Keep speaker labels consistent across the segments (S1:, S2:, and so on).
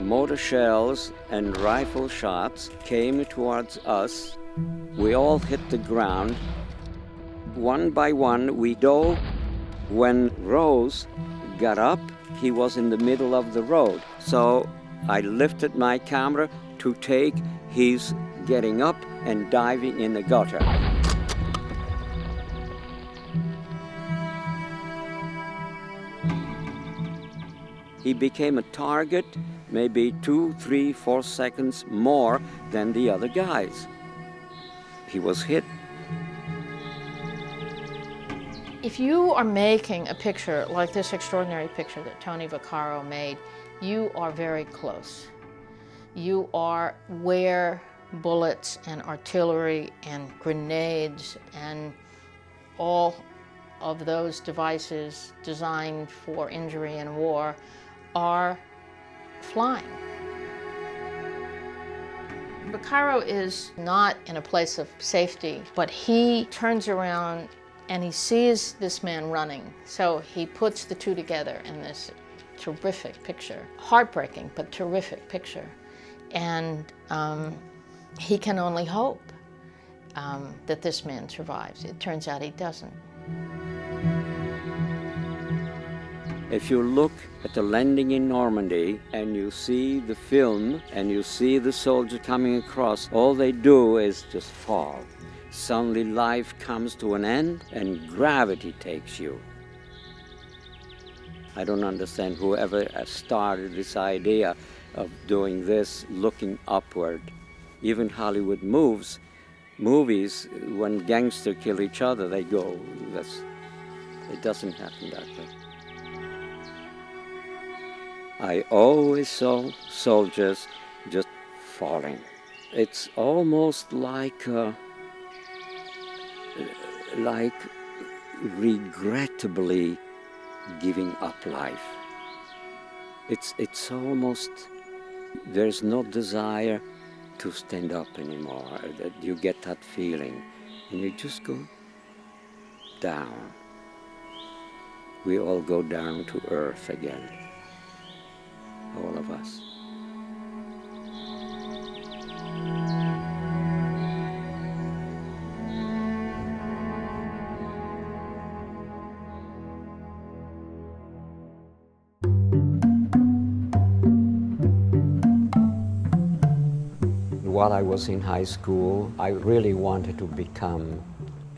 S1: Mortar shells and rifle shots came towards us. We all hit the ground. One by one, we dove. When Rose got up, he was in the middle of the road. So I lifted my camera to take his getting up and diving in the gutter. He became a target maybe 2, 3, 4 seconds more than the other guys. He was hit.
S2: If you are making a picture like this extraordinary picture that Tony Vaccaro made, you are very close. You are where bullets and artillery and grenades and all of those devices designed for injury and war are flying. Vaccaro is not in a place of safety, but he turns around and he sees this man running. So he puts the two together in this terrific picture. Heartbreaking, but terrific picture. And he can only hope that this man survives. It turns out he doesn't.
S1: If you look at the landing in Normandy and you see the film and you see the soldier coming across, all they do is just fall. Suddenly life comes to an end and gravity takes you. I don't understand whoever started this idea of doing this, looking upward. Even Hollywood movies, when gangsters kill each other, they go, it doesn't happen that way. I always saw soldiers just falling. It's almost like regrettably giving up life. It's almost, there's no desire to stand up anymore. That you get that feeling, and you just go down. We all go down to earth again. All of us. While I was in high school, I really wanted to become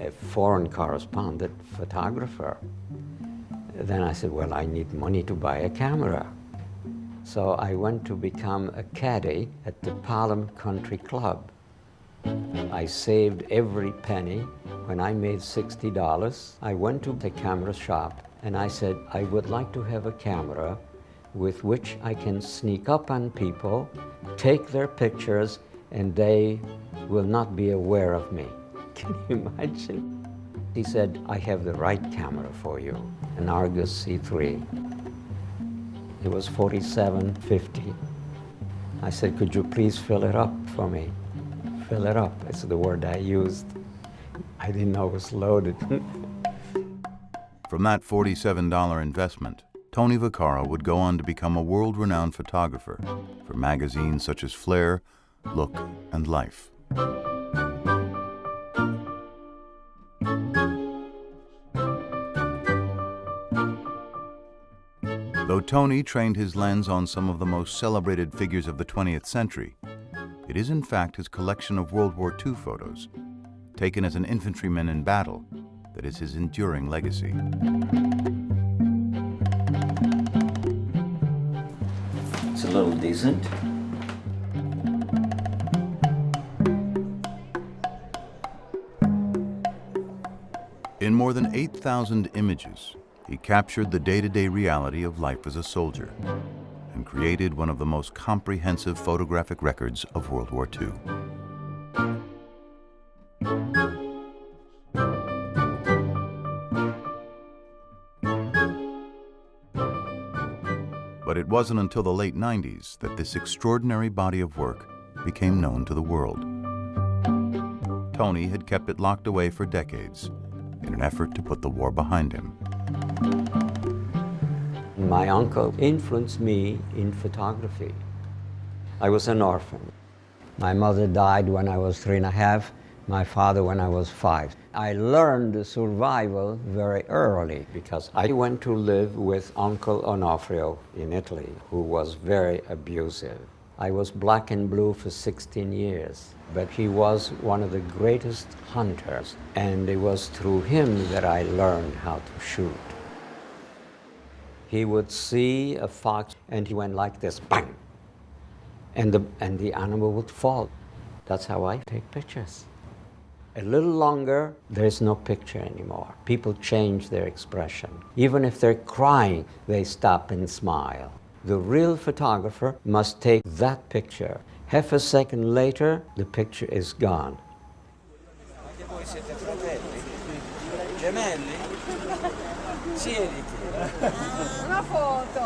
S1: a foreign correspondent photographer. Then I said, well, I need money to buy a camera. So I went to become a caddy at the Palm Country Club. I saved every penny. When I made $60, I went to the camera shop and I said, I would like to have a camera with which I can sneak up on people, take their pictures, and they will not be aware of me. Can you imagine? He said, I have the right camera for you, an Argus C3. It was $47.50. I said, could you please fill it up for me? Fill it up, it's the word I used. I didn't know it was loaded.
S3: From that $47 investment, Tony Vaccaro would go on to become a world-renowned photographer for magazines such as Flair, Look, and Life. Though Tony trained his lens on some of the most celebrated figures of the 20th century, it is in fact his collection of World War II photos, taken as an infantryman in battle, that is his enduring legacy.
S1: It's a little decent.
S3: In more than 8,000 images, he captured the day-to-day reality of life as a soldier and created one of the most comprehensive photographic records of World War II. But it wasn't until the late 90s that this extraordinary body of work became known to the world. Tony had kept it locked away for decades in an effort to put the war behind him.
S1: My uncle influenced me in photography. I was an orphan. My mother died when I was 3.5, my father when I was 5. I learned survival very early because I went to live with Uncle Onofrio in Italy, who was very abusive. I was black and blue for 16 years, but he was one of the greatest hunters, and it was through him that I learned how to shoot. He would see a fox and he went like this, bang! And the animal would fall. That's how I take pictures. A little longer, there's no picture anymore. People change their expression. Even if they're crying, they stop and smile. The real photographer must take that picture. Half a second later, the picture is gone.
S4: Anche voi siete fratelli? Gemelli? Siediti.
S5: Una foto.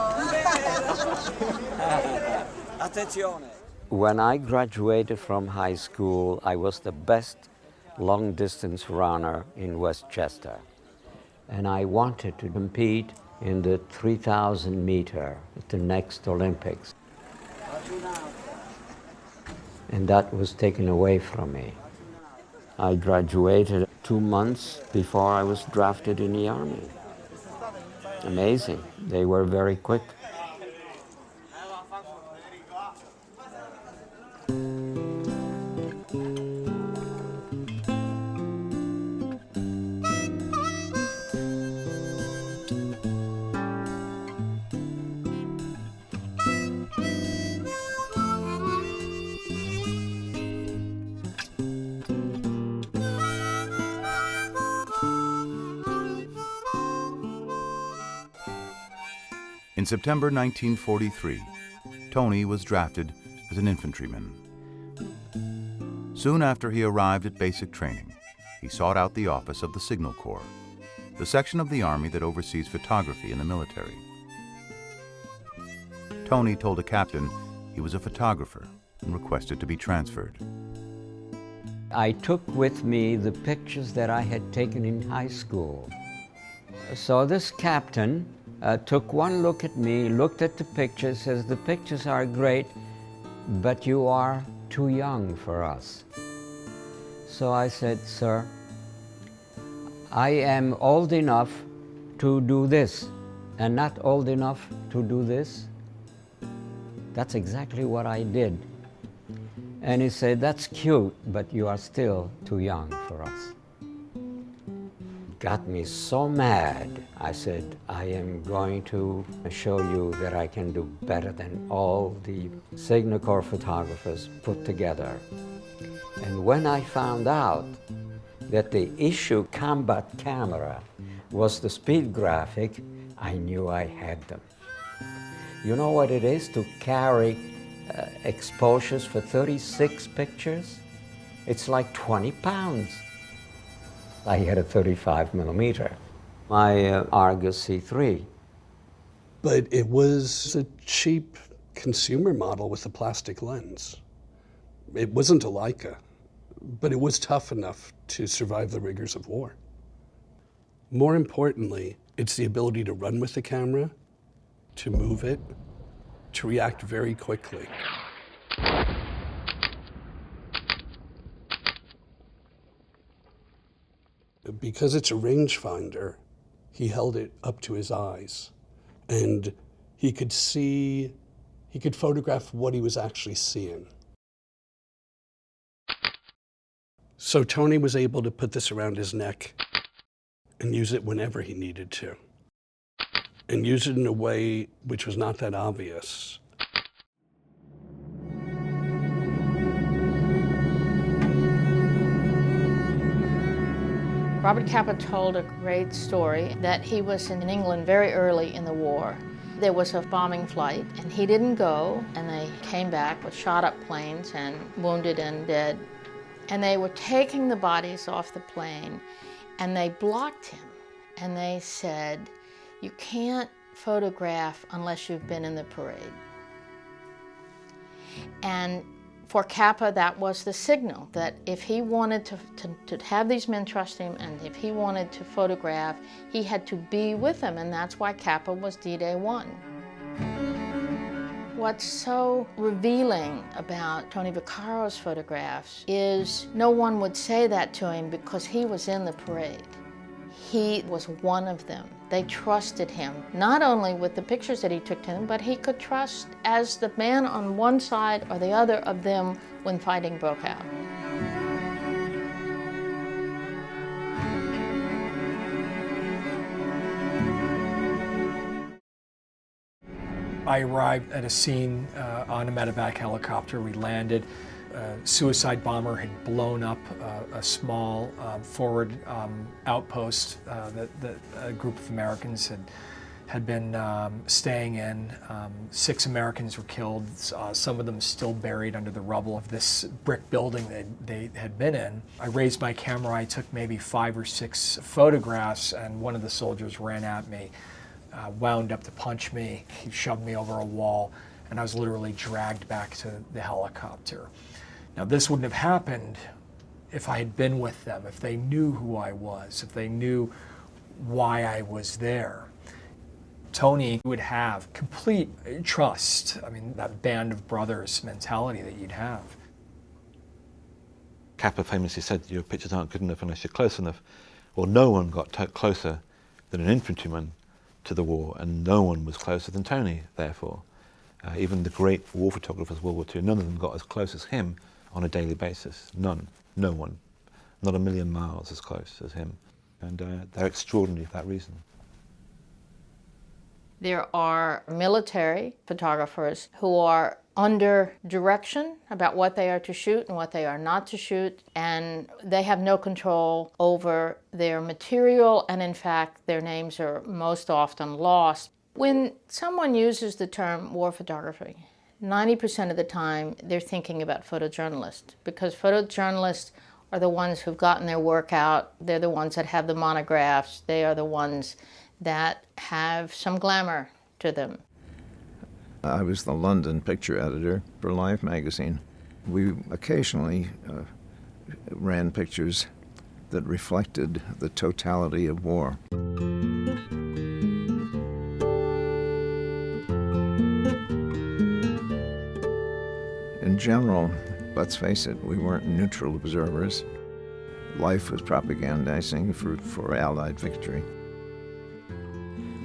S4: Attenzione.
S1: When I graduated from high school, I was the best long-distance runner in Westchester. And I wanted to compete in the 3,000 meter at the next Olympics. And that was taken away from me. I graduated 2 months before I was drafted in the Army. Amazing. They were very quick.
S3: In September 1943, Tony was drafted as an infantryman. Soon after he arrived at basic training, he sought out the office of the Signal Corps, the section of the Army that oversees photography in the military. Tony told a captain he was a photographer and requested to be transferred.
S1: I took with me the pictures that I had taken in high school. So this captain took one look at me, looked at the pictures, says, "The pictures are great, but you are too young for us." So I said, "Sir, I am old enough to do this and not old enough to do this." That's exactly what I did. And he said, "That's cute, but you are still too young for us." Got me so mad. I said, "I am going to show you that I can do better than all the Signal Corps photographers put together." And when I found out that the issue combat camera was the speed graphic, I knew I had them. You know what it is to carry exposures for 36 pictures? It's like 20 pounds. I had a 35 millimeter. My Argus C3.
S6: But it was a cheap consumer model with a plastic lens. It wasn't a Leica, but it was tough enough to survive the rigors of war. More importantly, it's the ability to run with the camera, to move it, to react very quickly. Because it's a rangefinder, he held it up to his eyes, and he could photograph what he was actually seeing. So Tony was able to put this around his neck and use it whenever he needed to, and use it in a way which was not that obvious.
S2: Robert Capa told a great story that he was in England very early in the war. There was a bombing flight, and he didn't go, and they came back with shot-up planes and wounded and dead. And they were taking the bodies off the plane, and they blocked him, and they said, "You can't photograph unless you've been in the parade." And For Kappa, that was the signal, that if he wanted to have these men trust him, and if he wanted to photograph, he had to be with them, and that's why Kappa was D-Day 1. What's so revealing about Tony Vaccaro's photographs is no one would say that to him because he was in the parade. He was one of them. They trusted him, not only with the pictures that he took to them, but he could trust as the man on one side or the other of them when fighting broke out.
S7: I arrived at a scene on a medevac helicopter. We landed. A suicide bomber had blown up a small forward outpost that a group of Americans had been staying in. 6 Americans were killed, some of them still buried under the rubble of this brick building they had been in. I raised my camera, I took maybe 5 or 6 photographs, and one of the soldiers ran at me, wound up to punch me. He shoved me over a wall, and I was literally dragged back to the helicopter. Now, this wouldn't have happened if I had been with them, if they knew who I was, if they knew why I was there. Tony would have complete trust. I mean, that band of brothers mentality that you'd have.
S8: Kappa famously said, your pictures aren't good enough unless you're close enough. Well, no one got closer than an infantryman to the war, and no one was closer than Tony, therefore. Even the great war photographers of World War II, none of them got as close as him on a daily basis. None. No one. Not a million miles as close as him. And they're extraordinary for that reason.
S2: There are military photographers who are under direction about what they are to shoot and what they are not to shoot, and they have no control over their material, and in fact, their names are most often lost. When someone uses the term war photography, 90% of the time they're thinking about photojournalists, because photojournalists are the ones who've gotten their work out. They're the ones that have the monographs. They are the ones that have some glamour to them.
S9: I was the London picture editor for Life magazine. We occasionally ran pictures that reflected the totality of war. In general, let's face it, we weren't neutral observers. Life was propagandizing for Allied victory,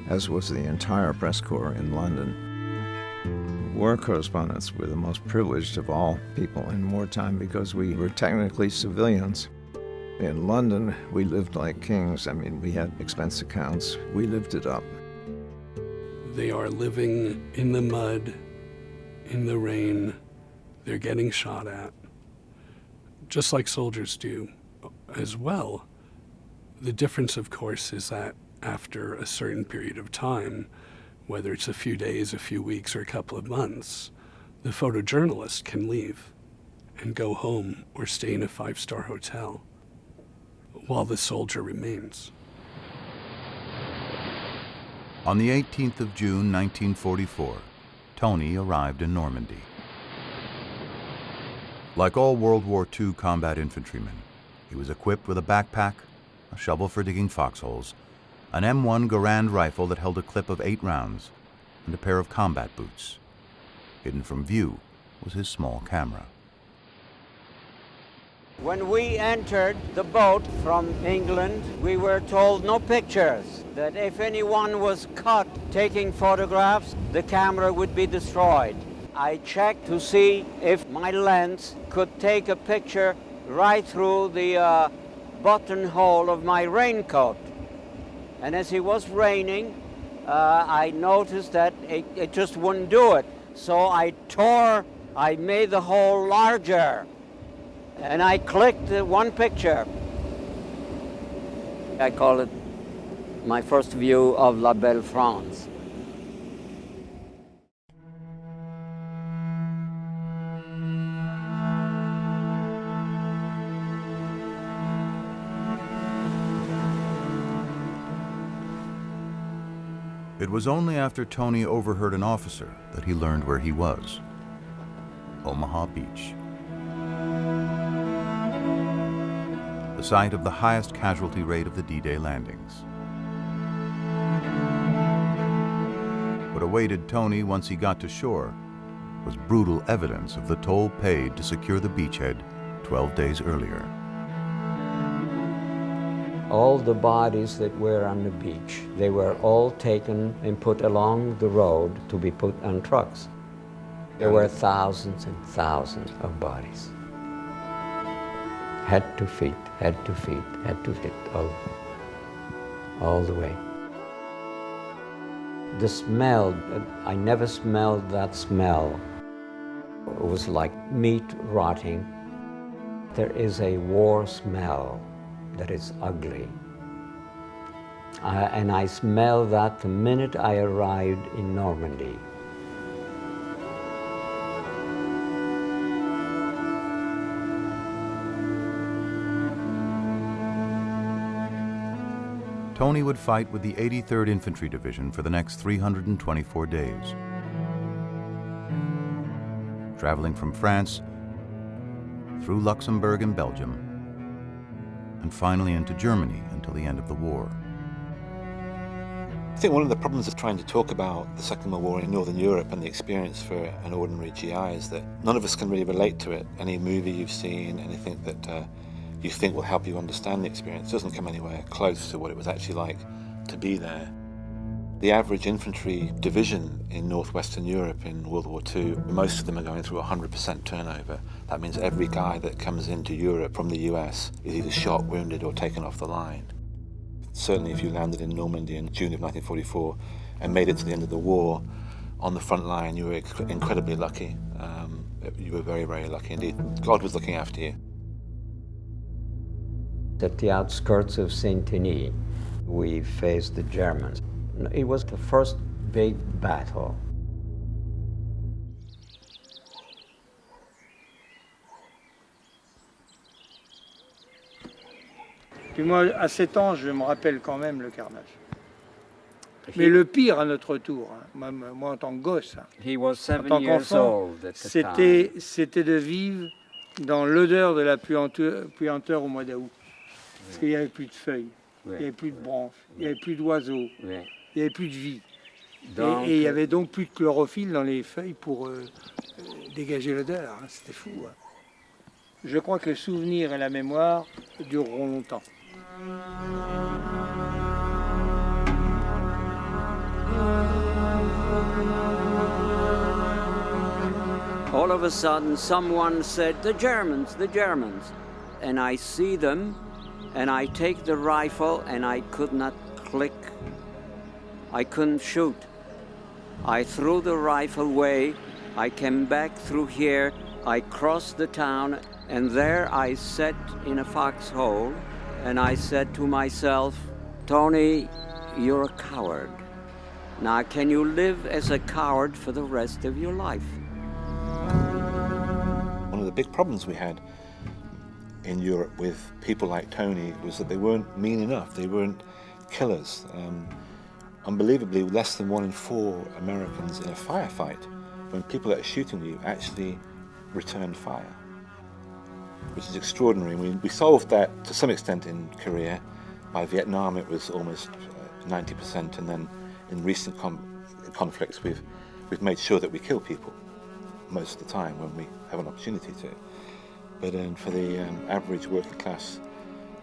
S9: as was the entire press corps in London. War correspondents were the most privileged of all people in wartime because we were technically civilians. In London, we lived like kings. I mean, we had expense accounts. We lived it up.
S6: They are living in the mud, in the rain. They're getting shot at, just like soldiers do as well. The difference, of course, is that after a certain period of time, whether it's a few days, a few weeks, or a couple of months, the photojournalist can leave and go home or stay in a 5-star hotel while the soldier remains.
S3: On the 18th of June, 1944, Tony arrived in Normandy. Like all World War II combat infantrymen, he was equipped with a backpack, a shovel for digging foxholes, an M1 Garand rifle that held a clip of 8 rounds, and a pair of combat boots. Hidden from view was his small camera.
S1: When we entered the boat from England, we were told no pictures, that if anyone was caught taking photographs, the camera would be destroyed. I checked to see if my lens could take a picture right through the buttonhole of my raincoat. And as it was raining, I noticed that it just wouldn't do it. So I made the hole larger. And I clicked one picture. I call it my first view of La Belle France.
S3: It was only after Tony overheard an officer that he learned where he was. Omaha Beach, the site of the highest casualty rate of the D-Day landings. What awaited Tony once he got to shore was brutal evidence of the toll paid to secure the beachhead 12 days earlier.
S1: All the bodies that were on the beach, they were all taken and put along the road to be put on trucks. There were thousands and thousands of bodies. Head to feet, head to feet, head to feet, all the way. The smell, I never smelled that smell. It was like meat rotting. There is a war smell that is ugly. And I smelled that the minute I arrived in Normandy.
S3: Tony would fight with the 83rd Infantry Division for the next 324 days, traveling from France through Luxembourg and Belgium, and finally into Germany until the end of the war.
S8: I think one of the problems of trying to talk about the Second World War in Northern Europe and the experience for an ordinary GI is that none of us can really relate to it. Any movie you've seen, anything that you think will help you understand the experience doesn't come anywhere close to what it was actually like to be there. The average infantry division in northwestern Europe in World War II, most of them are going through 100% turnover. That means every guy that comes into Europe from the US is either shot, wounded, or taken off the line. Certainly if you landed in Normandy in June of 1944 and made it to the end of the war on the front line, you were incredibly lucky. You were very, very lucky indeed. God was looking after you.
S1: At the outskirts of Saint-Denis, we faced the Germans. It was the first big battle.
S10: Puis moi, à 7 ans, je me rappelle quand même le carnage. Mais le pire à notre tour, hein, moi en tant que gosse, en tant qu'enfant, c'était de vivre dans l'odeur de la puanteur au mois d'août. Parce qu'il n'y avait plus de feuilles, il n'y avait plus de branches, il n'y avait plus d'oiseaux, il n'y avait plus de vie. Et il n'y avait donc plus de chlorophylle dans les feuilles pour dégager l'odeur. Hein, c'était fou. Hein. Je crois que le souvenir et la mémoire dureront longtemps.
S1: All of a sudden, someone said, the Germans, and I see them. And I take the rifle and I could not click. I couldn't shoot. I threw the rifle away. I came back through here. I crossed the town and there I sat in a foxhole and I said to myself, Tony, you're a coward. Now can you live as a coward for the rest of your life?
S8: One of the big problems we had in Europe with people like Tony was that they weren't mean enough, they weren't killers. Unbelievably, less than 1 in 4 Americans in a firefight, when people that are shooting you actually return fire, which is extraordinary. We solved that to some extent in Korea. By Vietnam it was almost 90%, and then in recent conflicts we've made sure that we kill people most of the time when we have an opportunity to. But for the average working class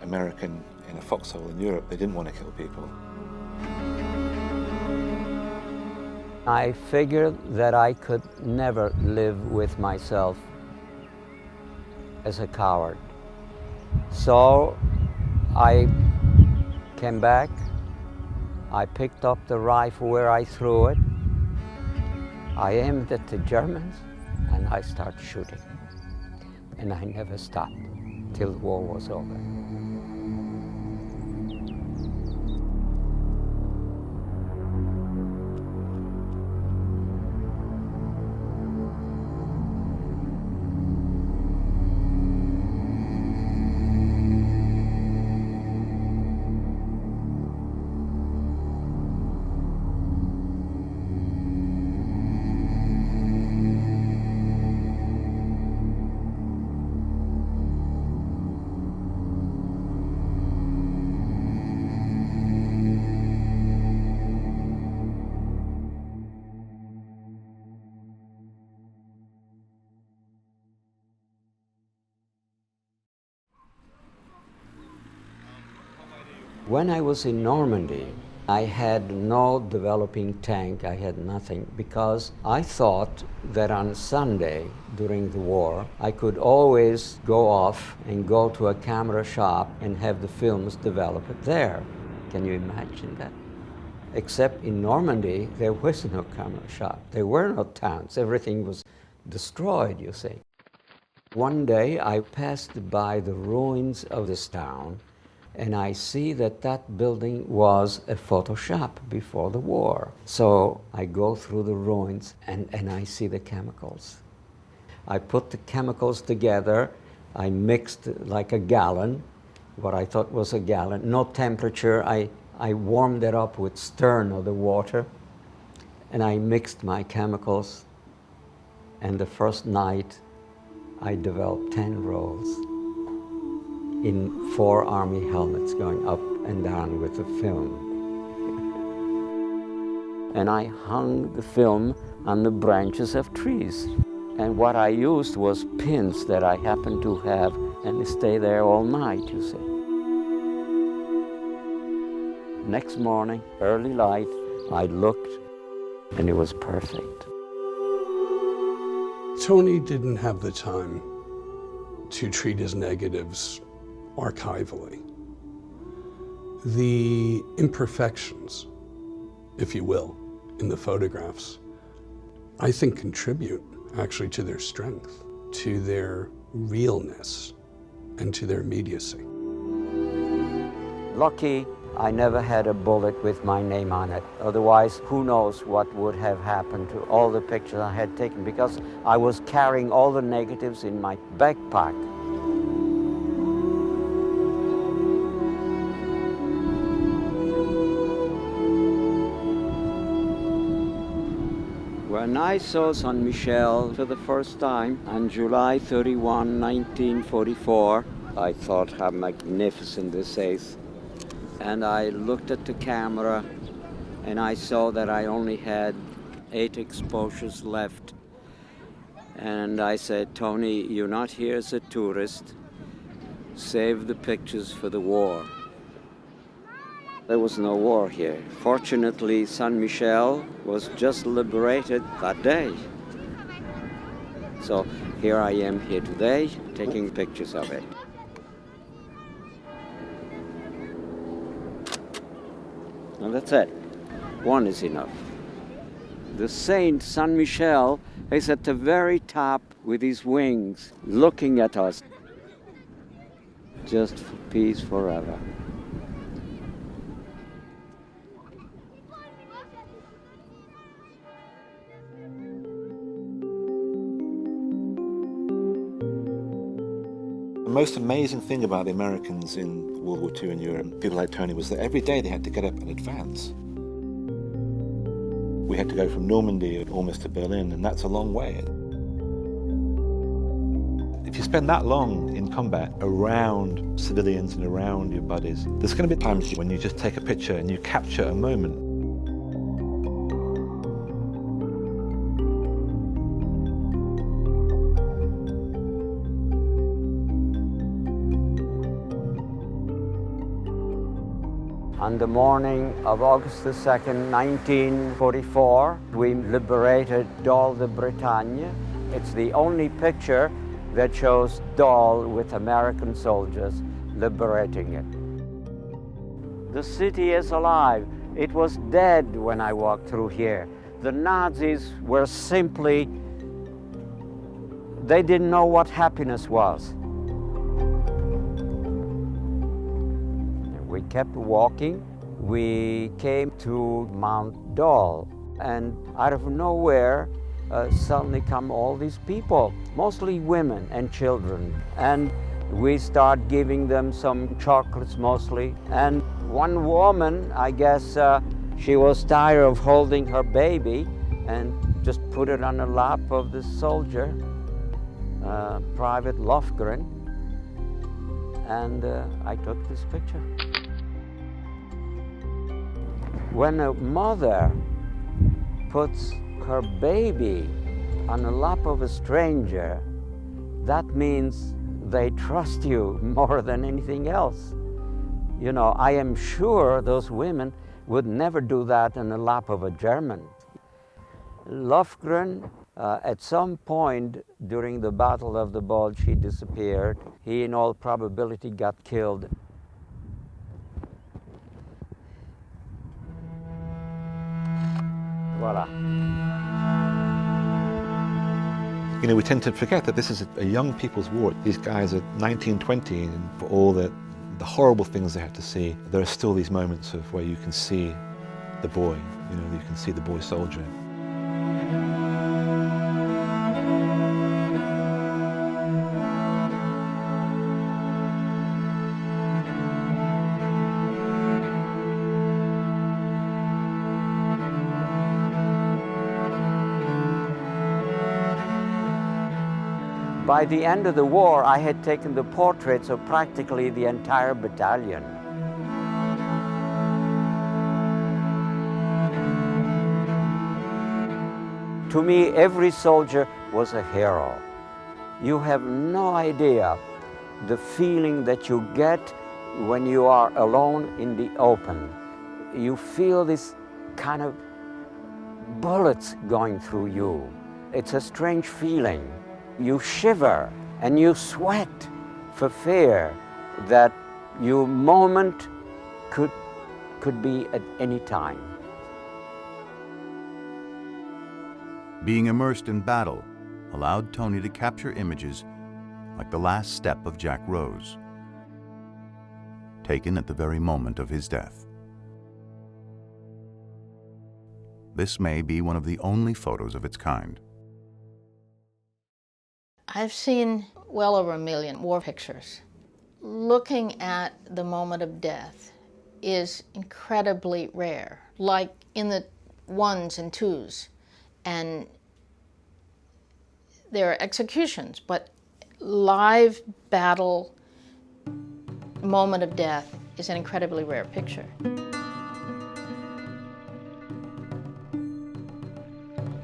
S8: American in a foxhole in Europe, they didn't want to kill people.
S1: I figured that I could never live with myself as a coward. So I came back, I picked up the rifle where I threw it, I aimed at the Germans, and I started shooting. And I never stopped till the war was over. When I was in Normandy, I had no developing tank, I had nothing, because I thought that on Sunday during the war, I could always go off and go to a camera shop and have the films developed there. Can you imagine that? Except in Normandy, there was no camera shop. There were no towns. Everything was destroyed, you see. One day, I passed by the ruins of this town, and I see that that building was a photo shop before the war. So I go through the ruins, and I see the chemicals. I put the chemicals together. I mixed like a gallon, what I thought was a gallon. No temperature. I warmed it up with stern of the water, and I mixed my chemicals. And the first night, I developed 10 rolls in 4 army helmets going up and down with the film. And I hung the film on the branches of trees. And what I used was pins that I happened to have, and they stay there all night, you see. Next morning, early light, I looked, and it was perfect.
S6: Tony didn't have the time to treat his negatives archivally. The imperfections, if you will, in the photographs, I think contribute actually to their strength, to their realness, and to their immediacy.
S1: Lucky I never had a bullet with my name on it. Otherwise, who knows what would have happened to all the pictures I had taken, because I was carrying all the negatives in my backpack. When I saw Saint Michel for the first time on July 31, 1944, I thought how magnificent this is. And I looked at the camera, and I saw that I only had 8 exposures left. And I said, Tony, you're not here as a tourist. Save the pictures for the war. There was no war here. Fortunately, Saint Michel was just liberated that day. So here I am here today, taking pictures of it. And that's it. One is enough. The saint, Saint Michel, is at the very top with his wings, looking at us. Just for peace forever.
S8: The most amazing thing about the Americans in World War II in Europe, people like Tony, was that every day they had to get up and advance. We had to go from Normandy almost to Berlin, and that's a long way. If you spend that long in combat around civilians and around your buddies, there's going to be times when you just take a picture and you capture a moment.
S1: On the morning of August the 2nd, 1944, we liberated Dol de Bretagne. It's the only picture that shows Dol with American soldiers liberating it. The city is alive. It was dead when I walked through here. The Nazis were simply, they didn't know what happiness was. We kept walking. We came to Mount Dol, and out of nowhere, suddenly come all these people, mostly women and children. And we start giving them some chocolates mostly. And one woman, I guess she was tired of holding her baby, and just put it on the lap of the soldier, Private Lofgren, and I took this picture. When a mother puts her baby on the lap of a stranger, that means they trust you more than anything else. You know, I am sure those women would never do that in the lap of a German. Lofgren, at some point during the Battle of the Bulge, he disappeared. He, in all probability, got killed. Voila.
S8: You know, we tend to forget that this is a young people's war. These guys are 19, 20, and for all the horrible things they have to see, there are still these moments of where you can see the boy, you know, you can see the boy soldier.
S1: By the end of the war, I had taken the portraits of practically the entire battalion. To me, every soldier was a hero. You have no idea the feeling that you get when you are alone in the open. You feel this kind of bullets going through you. It's a strange feeling. You shiver and you sweat for fear that your moment could be at any time.
S3: Being immersed in battle allowed Tony to capture images like the last step of Jack Rose, taken at the very moment of his death. This may be one of the only photos of its kind.
S2: I've seen well over 1 million war pictures. Looking at the moment of death is incredibly rare, like in the 1s and 2s. And there are executions, but live battle moment of death is an incredibly rare picture.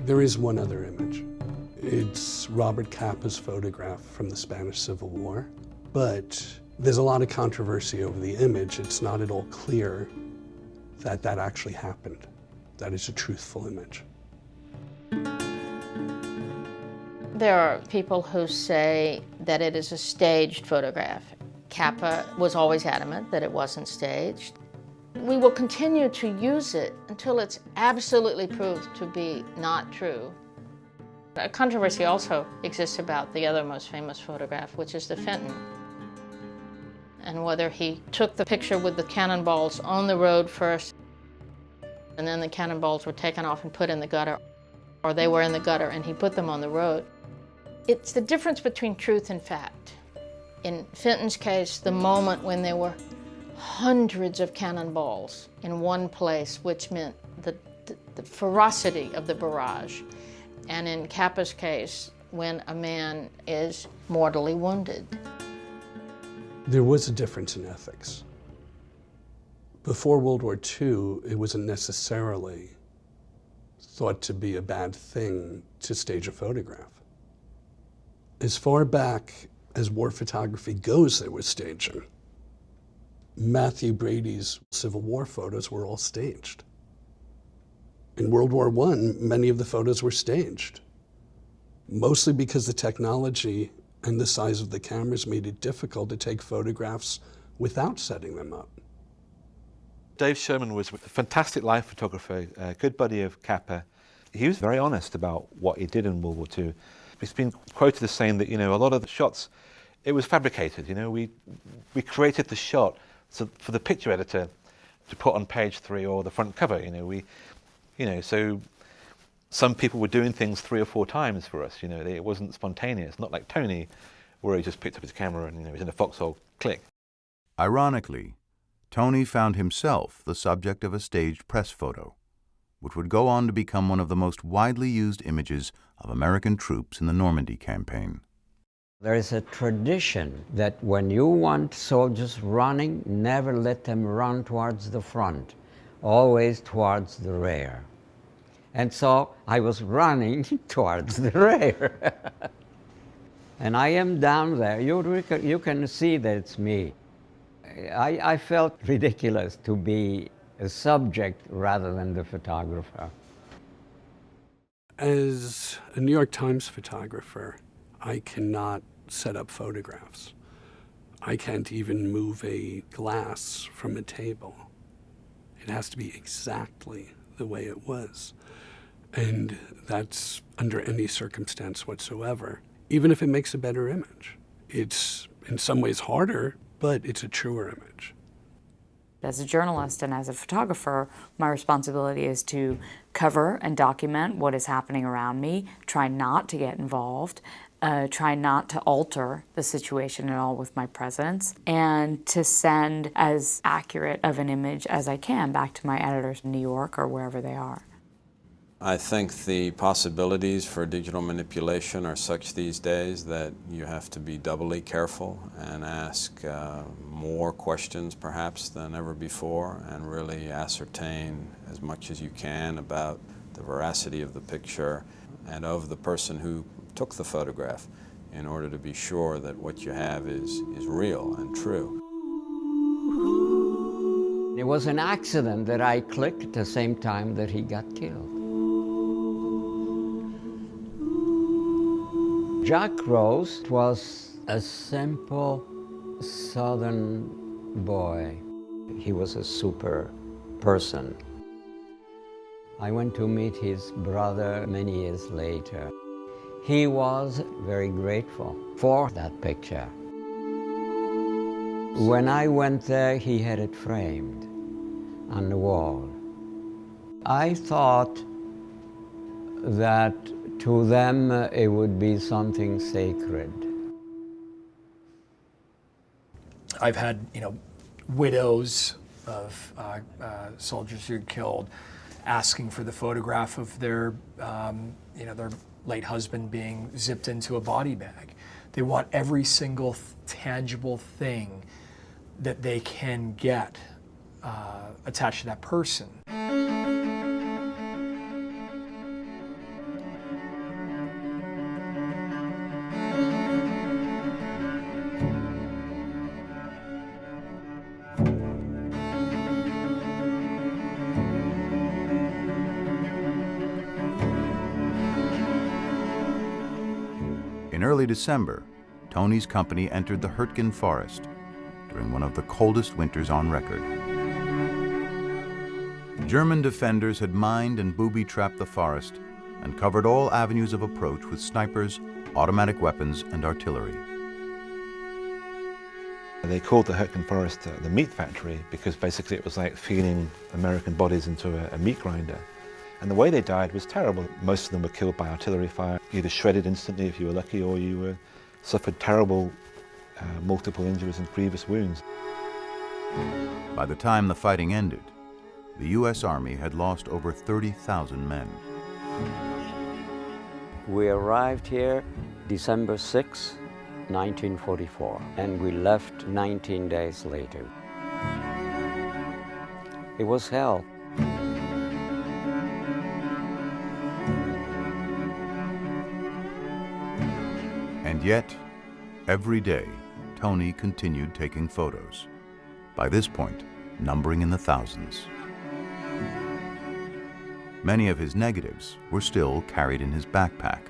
S6: There is one other image. It's Robert Capa's photograph from the Spanish Civil War, but there's a lot of controversy over the image. It's not at all clear that that actually happened, that it's a truthful image.
S2: There are people who say that it is a staged photograph. Capa was always adamant that it wasn't staged. We will continue to use it until it's absolutely proved to be not true. A controversy also exists about the other most famous photograph, which is the Fenton, and whether he took the picture with the cannonballs on the road first, and then the cannonballs were taken off and put in the gutter, or they were in the gutter and he put them on the road. It's the difference between truth and fact. In Fenton's case, the moment when there were hundreds of cannonballs in one place, which meant the ferocity of the barrage. And in Capa's case, when a man is mortally wounded.
S6: There was a difference in ethics. Before World War II, it wasn't necessarily thought to be a bad thing to stage a photograph. As far back as war photography goes, there was staging. Matthew Brady's Civil War photos were all staged. In World War I, many of the photos were staged, mostly because the technology and the size of the cameras made it difficult to take photographs without setting them up.
S8: Dave Sherman was a fantastic life photographer, a good buddy of Capa. He was very honest about what he did in World War II. He's been quoted as saying that, you know, a lot of the shots, it was fabricated. You know, we created the shot so for the picture editor to put on page 3 or the front cover. So some people were doing things 3 or 4 times for us. You know, it wasn't spontaneous, not like Tony, where he just picked up his camera and, you know, he was in a foxhole, click.
S3: Ironically, Tony found himself the subject of a staged press photo, which would go on to become one of the most widely used images of American troops in the Normandy campaign.
S1: There is a tradition that when you want soldiers running, never let them run towards the front, always towards the rear. And so I was running towards the rear. And I am down there. You can see that it's me. I felt ridiculous to be a subject rather than the photographer.
S6: As a New York Times photographer, I cannot set up photographs. I can't even move a glass from a table. It has to be exactly the way it was. And that's under any circumstance whatsoever, even if it makes a better image. It's in some ways harder, but it's a truer image.
S11: As a journalist and as a photographer, my responsibility is to cover and document what is happening around me, try not to get involved, try not to alter the situation at all with my presence, and to send as accurate of an image as I can back to my editors in New York or wherever they are.
S12: I think the possibilities for digital manipulation are such these days that you have to be doubly careful and ask more questions perhaps than ever before, and really ascertain as much as you can about the veracity of the picture and of the person who took the photograph, in order to be sure that what you have is real and true.
S1: It was an accident that I clicked at the same time that he got killed. Jack Rose was a simple southern boy. He was a super person. I went to meet his brother many years later. He was very grateful for that picture. When I went there, he had it framed on the wall. I thought that to them it would be something sacred.
S7: I've had, widows of soldiers who were killed asking for the photograph of their, their late husband being zipped into a body bag. They want every single tangible thing that they can get attached to that person.
S3: In early December, Tony's company entered the Hurtgen Forest during one of the coldest winters on record. German defenders had mined and booby-trapped the forest and covered all avenues of approach with snipers, automatic weapons, and artillery.
S8: They called the Hurtgen Forest the meat factory because basically it was like feeding American bodies into a meat grinder. And the way they died was terrible. Most of them were killed by artillery fire, either shredded instantly if you were lucky, or you suffered terrible multiple injuries and grievous wounds.
S3: By the time the fighting ended, the U.S. Army had lost over 30,000 men.
S1: We arrived here December 6, 1944, and we left 19 days later. It was hell.
S3: And yet, every day, Tony continued taking photos, by this point, numbering in the thousands. Many of his negatives were still carried in his backpack,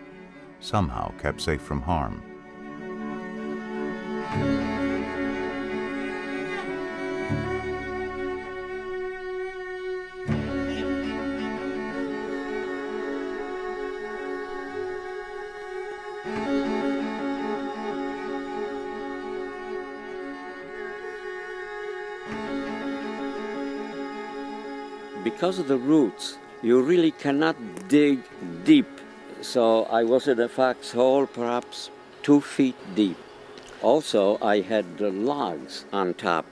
S3: somehow kept safe from harm.
S1: Because of the roots, you really cannot dig deep. So I was in a foxhole perhaps 2 feet deep. Also, I had the logs on top.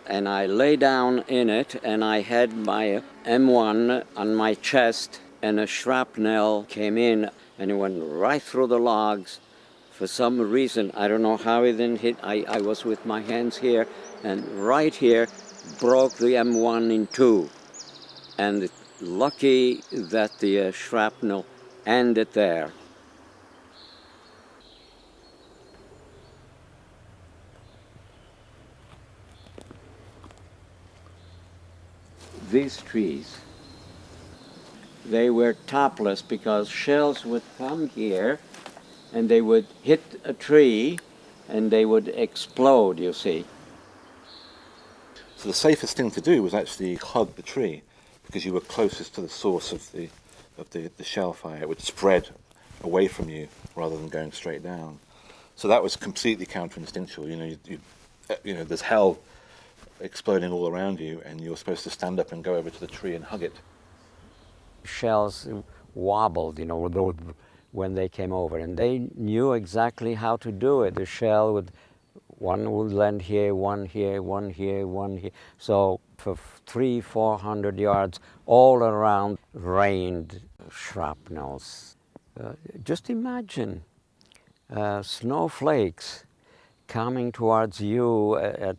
S1: And I lay down in it, and I had my M1 on my chest, and a shrapnel came in, and it went right through the logs. For some reason, I don't know how it didn't hit. I was with my hands here, and right here, broke the M1 in two. And lucky that the shrapnel ended there. these trees. They were topless because shells would come here and they would hit a tree and they would explode, you see.
S8: So the safest thing to do was actually hug the tree because you were closest to the source of the shell fire. It would spread away from you rather than going straight down. So that was completely counter-instinctual. You know, there's hell exploding all around you, and you're supposed to stand up and go over to the tree and hug it.
S1: Shells wobbled, you know, when they came over, and they knew exactly how to do it. The shell one would land here, one here, one here, one here. So for 300-400 yards, all around rained shrapnels. Just imagine snowflakes coming towards you at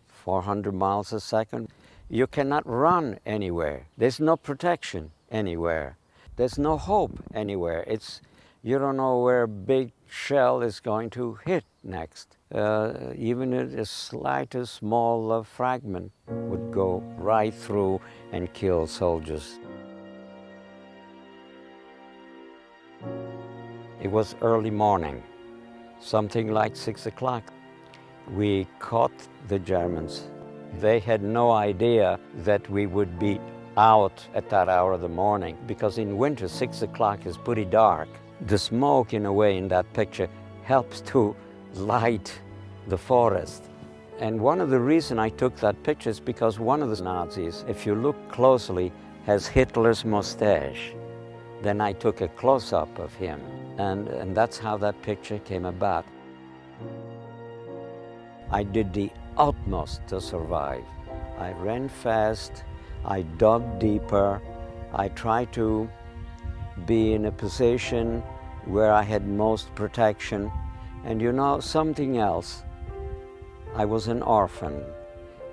S1: 400 miles a second. You cannot run anywhere. There's no protection anywhere. There's no hope anywhere. You don't know where a big shell is going to hit next. Even the slightest small fragment would go right through and kill soldiers. It was early morning, something like 6 o'clock. We caught the Germans. They had no idea that we would be out at that hour of the morning, because in winter 6 o'clock is pretty dark. The smoke, in a way, in that picture helps to light the forest. And one of the reasons I took that picture is because one of the Nazis, if you look closely, has Hitler's mustache. Then I took a close-up of him, and that's how that picture came about. I did the utmost to survive. I ran fast, I dug deeper, I tried to be in a position where I had most protection. And you know, something else, I was an orphan,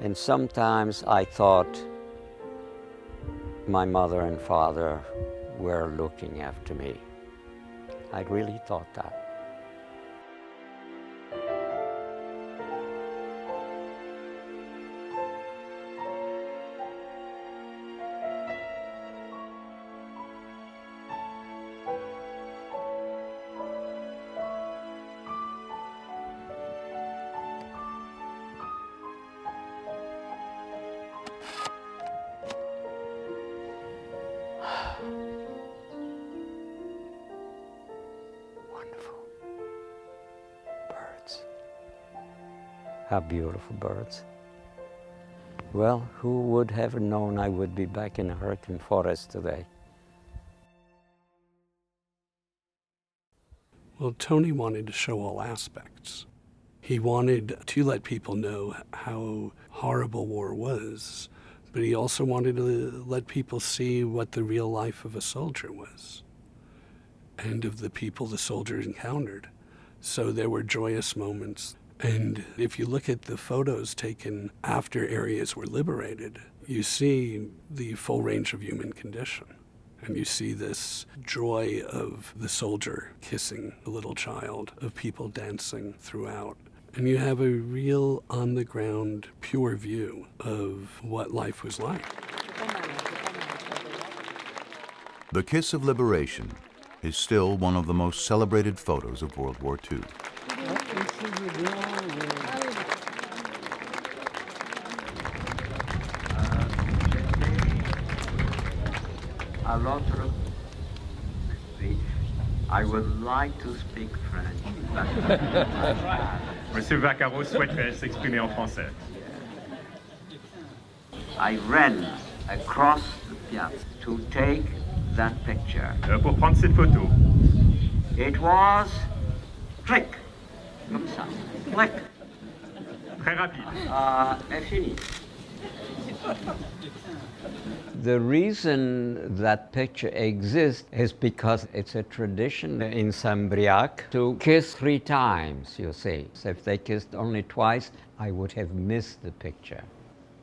S1: and sometimes I thought my mother and father were looking after me. I really thought that. How beautiful birds. Well, who would have known I would be back in a hurricane forest today?
S6: Well, Tony wanted to show all aspects. He wanted to let people know how horrible war was, but he also wanted to let people see what the real life of a soldier was and of the people the soldiers encountered. So there were joyous moments. And if you look at the photos taken after areas were liberated, you see the full range of human condition. And you see this joy of the soldier kissing the little child, of people dancing throughout. And you have a real on-the-ground, pure view of what life was like.
S3: The Kiss of Liberation is still one of the most celebrated photos of World War II.
S1: I would like to speak French.
S13: Monsieur Vaccaro souhaiterait s'exprimer en français.
S1: I ran across the piazza to take that picture.
S13: Pour prendre cette photo.
S1: It was click, comme ça, click.
S13: Très rapide.
S1: Fini. The reason that picture exists is because it's a tradition in Saint-Briac to kiss 3 times, you see. So if they kissed only twice, I would have missed the picture.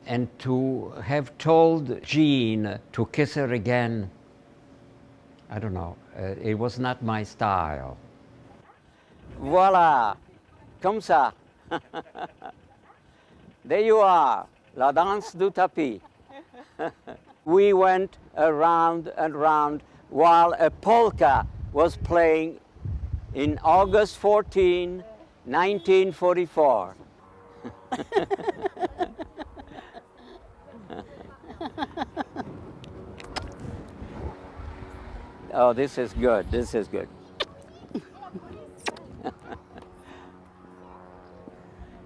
S1: And to have told Jean to kiss her again, I don't know, it was not my style. Voilà, comme ça. There you are, la danse du tapis. We went around and round while a polka was playing in August 14, 1944. Oh, this is good. This is good.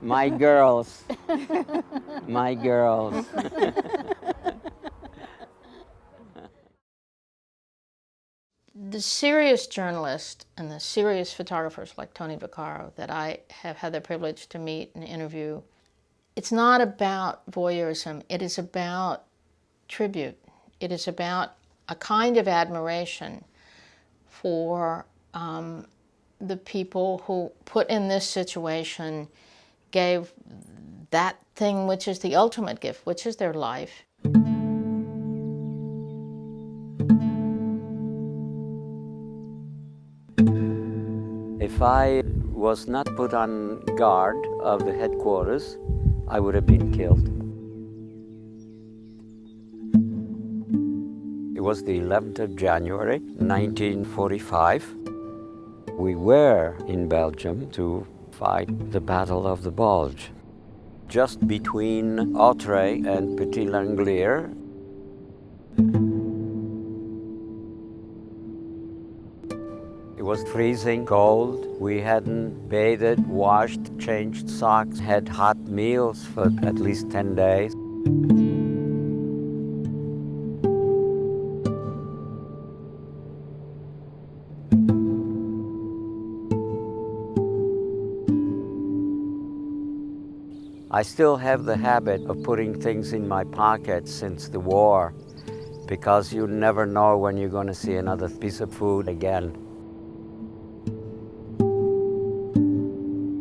S1: My girls. My girls.
S2: The serious journalists and the serious photographers like Tony Vaccaro that I have had the privilege to meet and interview, it's not about voyeurism. It is about tribute. It is about a kind of admiration for the people who, put in this situation, gave that thing which is the ultimate gift, which is their life.
S1: If I was not put on guard of the headquarters, I would have been killed. It was the 11th of January, 1945. We were in Belgium to fight the Battle of the Bulge, just between Autrey and Petit Langlier. It was freezing cold. We hadn't bathed, washed, changed socks, had hot meals for at least 10 days. I still have the habit of putting things in my pocket since the war, because you never know when you're going to see another piece of food again.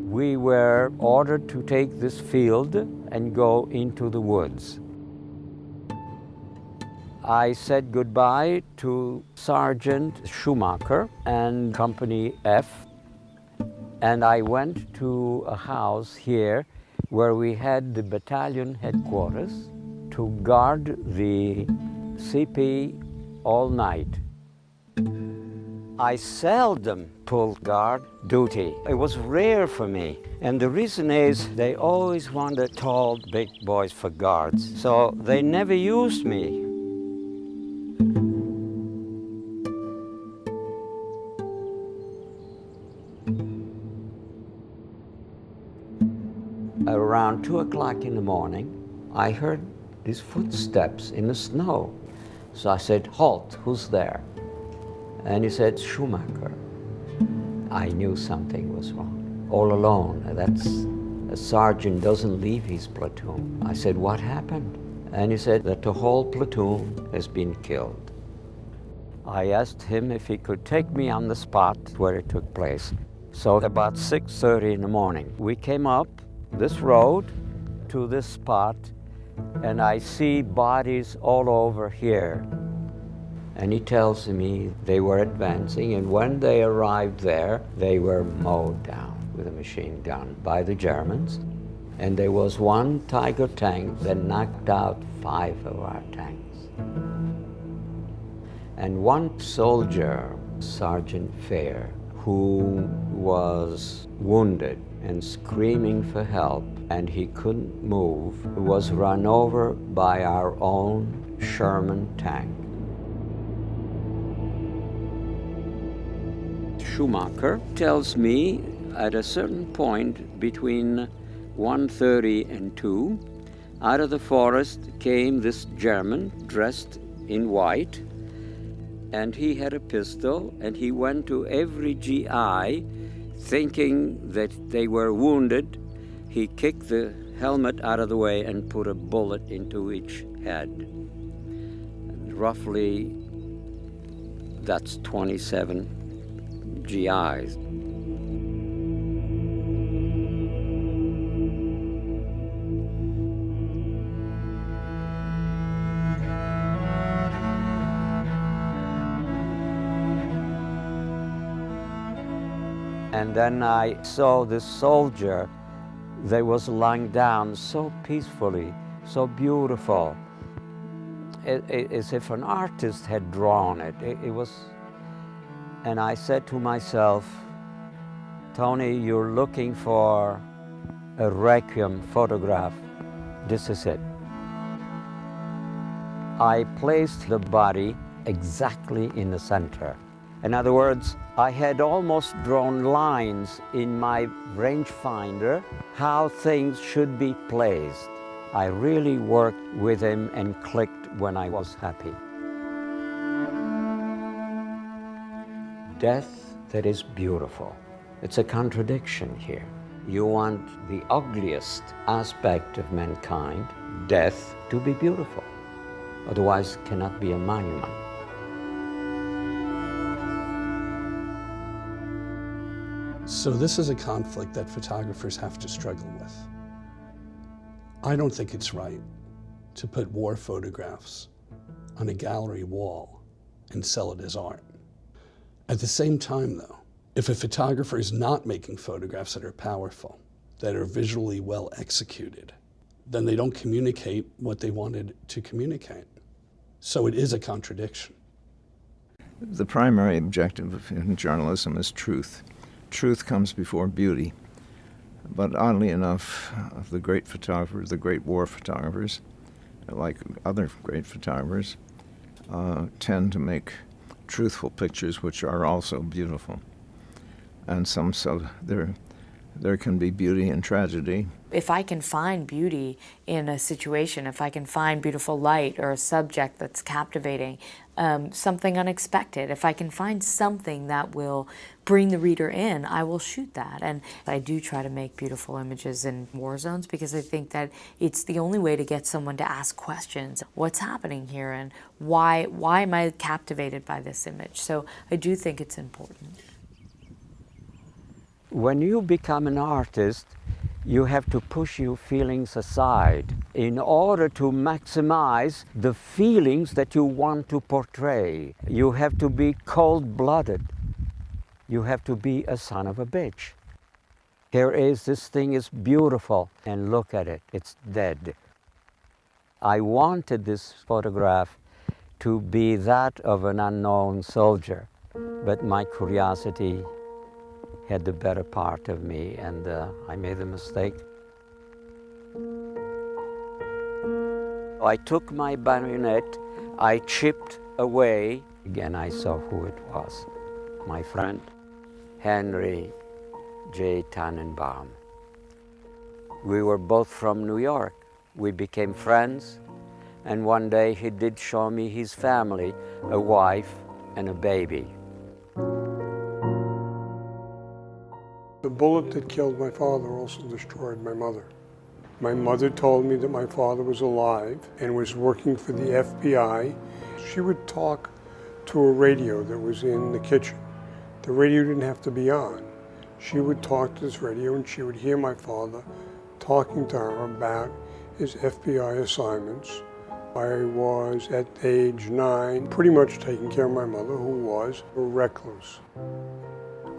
S1: We were ordered to take this field and go into the woods. I said goodbye to Sergeant Schumacher and Company F, and I went to a house here where we had the battalion headquarters to guard the CP all night. I seldom pulled guard duty. It was rare for me. And the reason is they always wanted tall, big boys for guards. So they never used me. Around 2 o'clock in the morning, I heard these footsteps in the snow. So I said, "Halt, who's there?" And he said, "Schumacher." I knew something was wrong. All alone, a sergeant doesn't leave his platoon. I said, "What happened?" And he said that the whole platoon has been killed. I asked him if he could take me on the spot where it took place. So about 6:30 in the morning, we came up this road to this spot, and I see bodies all over here. And he tells me they were advancing, and when they arrived there, they were mowed down with a machine gun by the Germans. And there was one Tiger tank that knocked out 5 of our tanks. And one soldier, Sergeant Fair, who was wounded and screaming for help, and he couldn't move, was run over by our own Sherman tank. Schumacher tells me at a certain point between 1:30 and 2, out of the forest came this German dressed in white, and he had a pistol, and he went to every GI thinking that they were wounded. He kicked the helmet out of the way and put a bullet into each head. Roughly, that's 27 GIs. And then I saw this soldier that was lying down so peacefully, so beautiful. as if an artist had drawn it. It was, and I said to myself, Tony, you're looking for a requiem photograph. This is it. I placed the body exactly in the center. In other words, I had almost drawn lines in my rangefinder how things should be placed. I really worked with him and clicked when I was happy. Death that is beautiful. It's a contradiction here. You want the ugliest aspect of mankind, death, to be beautiful. Otherwise, it cannot be a monument.
S6: So this is a conflict that photographers have to struggle with. I don't think it's right to put war photographs on a gallery wall and sell it as art. At the same time, though, if a photographer is not making photographs that are powerful, that are visually well executed, then they don't communicate what they wanted to communicate. So it is a contradiction.
S9: The primary objective in journalism is truth. Truth comes before beauty. But oddly enough, the great photographers, the great war photographers, like other great photographers, tend to make truthful pictures which are also beautiful. And so there can be beauty in tragedy.
S11: If I can find beauty in a situation, if I can find beautiful light or a subject that's captivating, something unexpected, if I can find something that will bring the reader in, I will shoot that. And I do try to make beautiful images in war zones because I think that it's the only way to get someone to ask questions. What's happening here and why am I captivated by this image? So I do think it's important.
S1: When you become an artist, you have to push your feelings aside in order to maximize the feelings that you want to portray. You have to be cold-blooded. You have to be a son of a bitch. Here is, this thing is beautiful, and look at it, it's dead. I wanted this photograph to be that of an unknown soldier, but my curiosity had the better part of me, and I made a mistake. I took my bayonet, I chipped away. Again, I saw who it was. My friend, Henry J. Tannenbaum. We were both from New York. We became friends, and one day he did show me his family, a wife and a baby.
S14: The bullet that killed my father also destroyed my mother. My mother told me that my father was alive and was working for the FBI. She would talk to a radio that was in the kitchen. The radio didn't have to be on. She would talk to this radio and she would hear my father talking to her about his FBI assignments. I was at age 9, pretty much taking care of my mother, who was a recluse.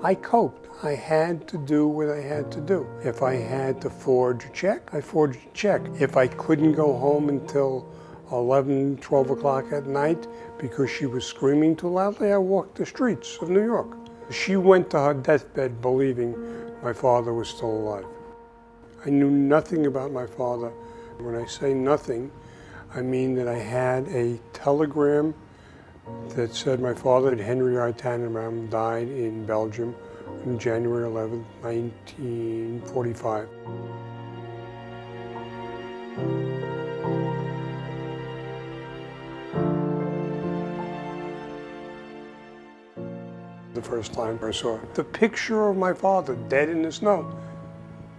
S14: I coped. I had to do what I had to do. If I had to forge a check, I forged a check. If I couldn't go home until 11, 12 o'clock at night because she was screaming too loudly, I walked the streets of New York. She went to her deathbed believing my father was still alive. I knew nothing about my father. When I say nothing, I mean that I had a telegram that said my father, Henry R. Tannenbaum, died in Belgium on January 11, 1945. The first time I saw the picture of my father dead in the snow.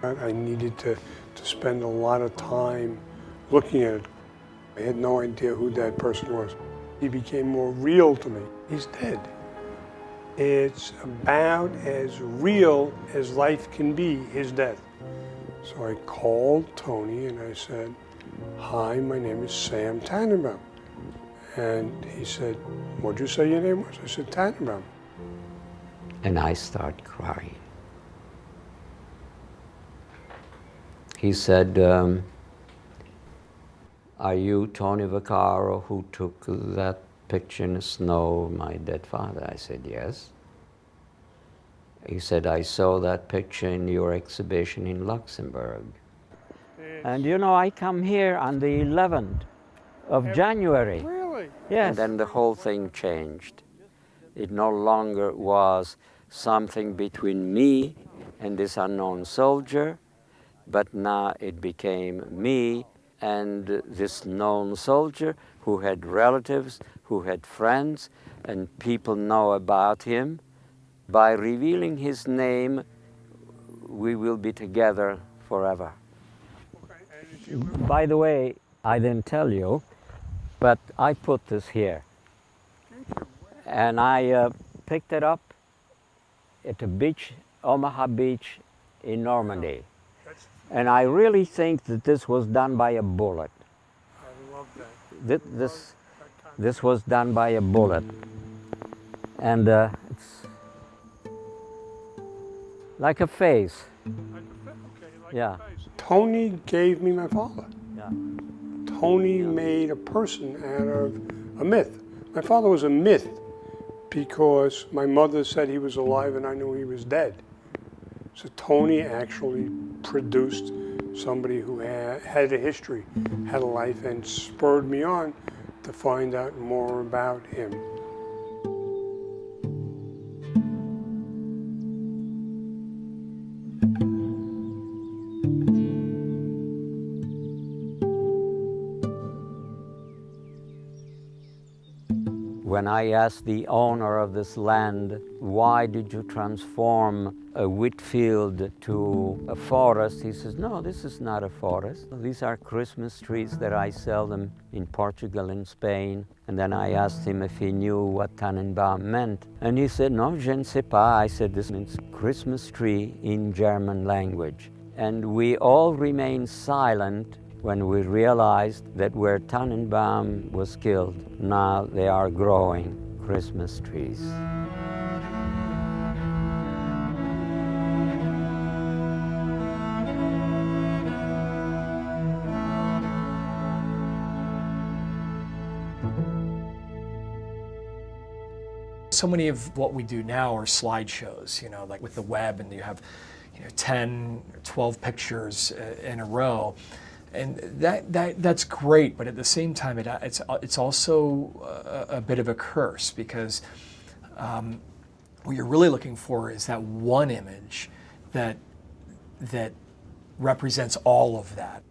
S14: I needed to spend a lot of time looking at it. I had no idea who that person was. He became more real to me. He's dead. It's about as real as life can be, his death. So I called Tony and I said, "Hi, my name is Sam Tannenbaum." And he said, "What'd you say your name was?" I said, "Tannenbaum."
S1: And I start crying. He said, "Are you Tony Vaccaro who took that picture in the snow of my dead father?" I said, "Yes." He said, "I saw that picture in your exhibition in Luxembourg." And you know, I come here on the 11th of January.
S14: Really?
S1: Yes. And then the whole thing changed. It no longer was something between me and this unknown soldier, but now it became me and this known soldier who had relatives, who had friends, and people know about him. By revealing his name, we will be together forever. By the way, I didn't tell you, but I put this here. And I picked it up at a beach, Omaha Beach in Normandy. And I really think that this was done by a bullet.
S14: I love that.
S1: This was done by a bullet. And it's like a face. Yeah.
S14: Tony gave me my father.
S1: Yeah.
S14: Tony made a person out of a myth. My father was a myth because my mother said he was alive and I knew he was dead. So Tony actually produced somebody who had a history, had a life, and spurred me on to find out more about him.
S1: When I asked the owner of this land, "Why did you transform a wheat field to a forest?" he says, "No, this is not a forest. These are Christmas trees that I sell them in Portugal and Spain." And then I asked him if he knew what Tannenbaum meant. And he said, "No, je ne sais pas." I said, "This means Christmas tree in German language." And we all remained silent when we realized that where Tannenbaum was killed, now they are growing Christmas trees.
S7: So many of what we do now are slideshows, like with the web, and you have 10, 12 pictures in a row. And that's great, but at the same time, it's also a bit of a curse, because what you're really looking for is that one image that represents all of that.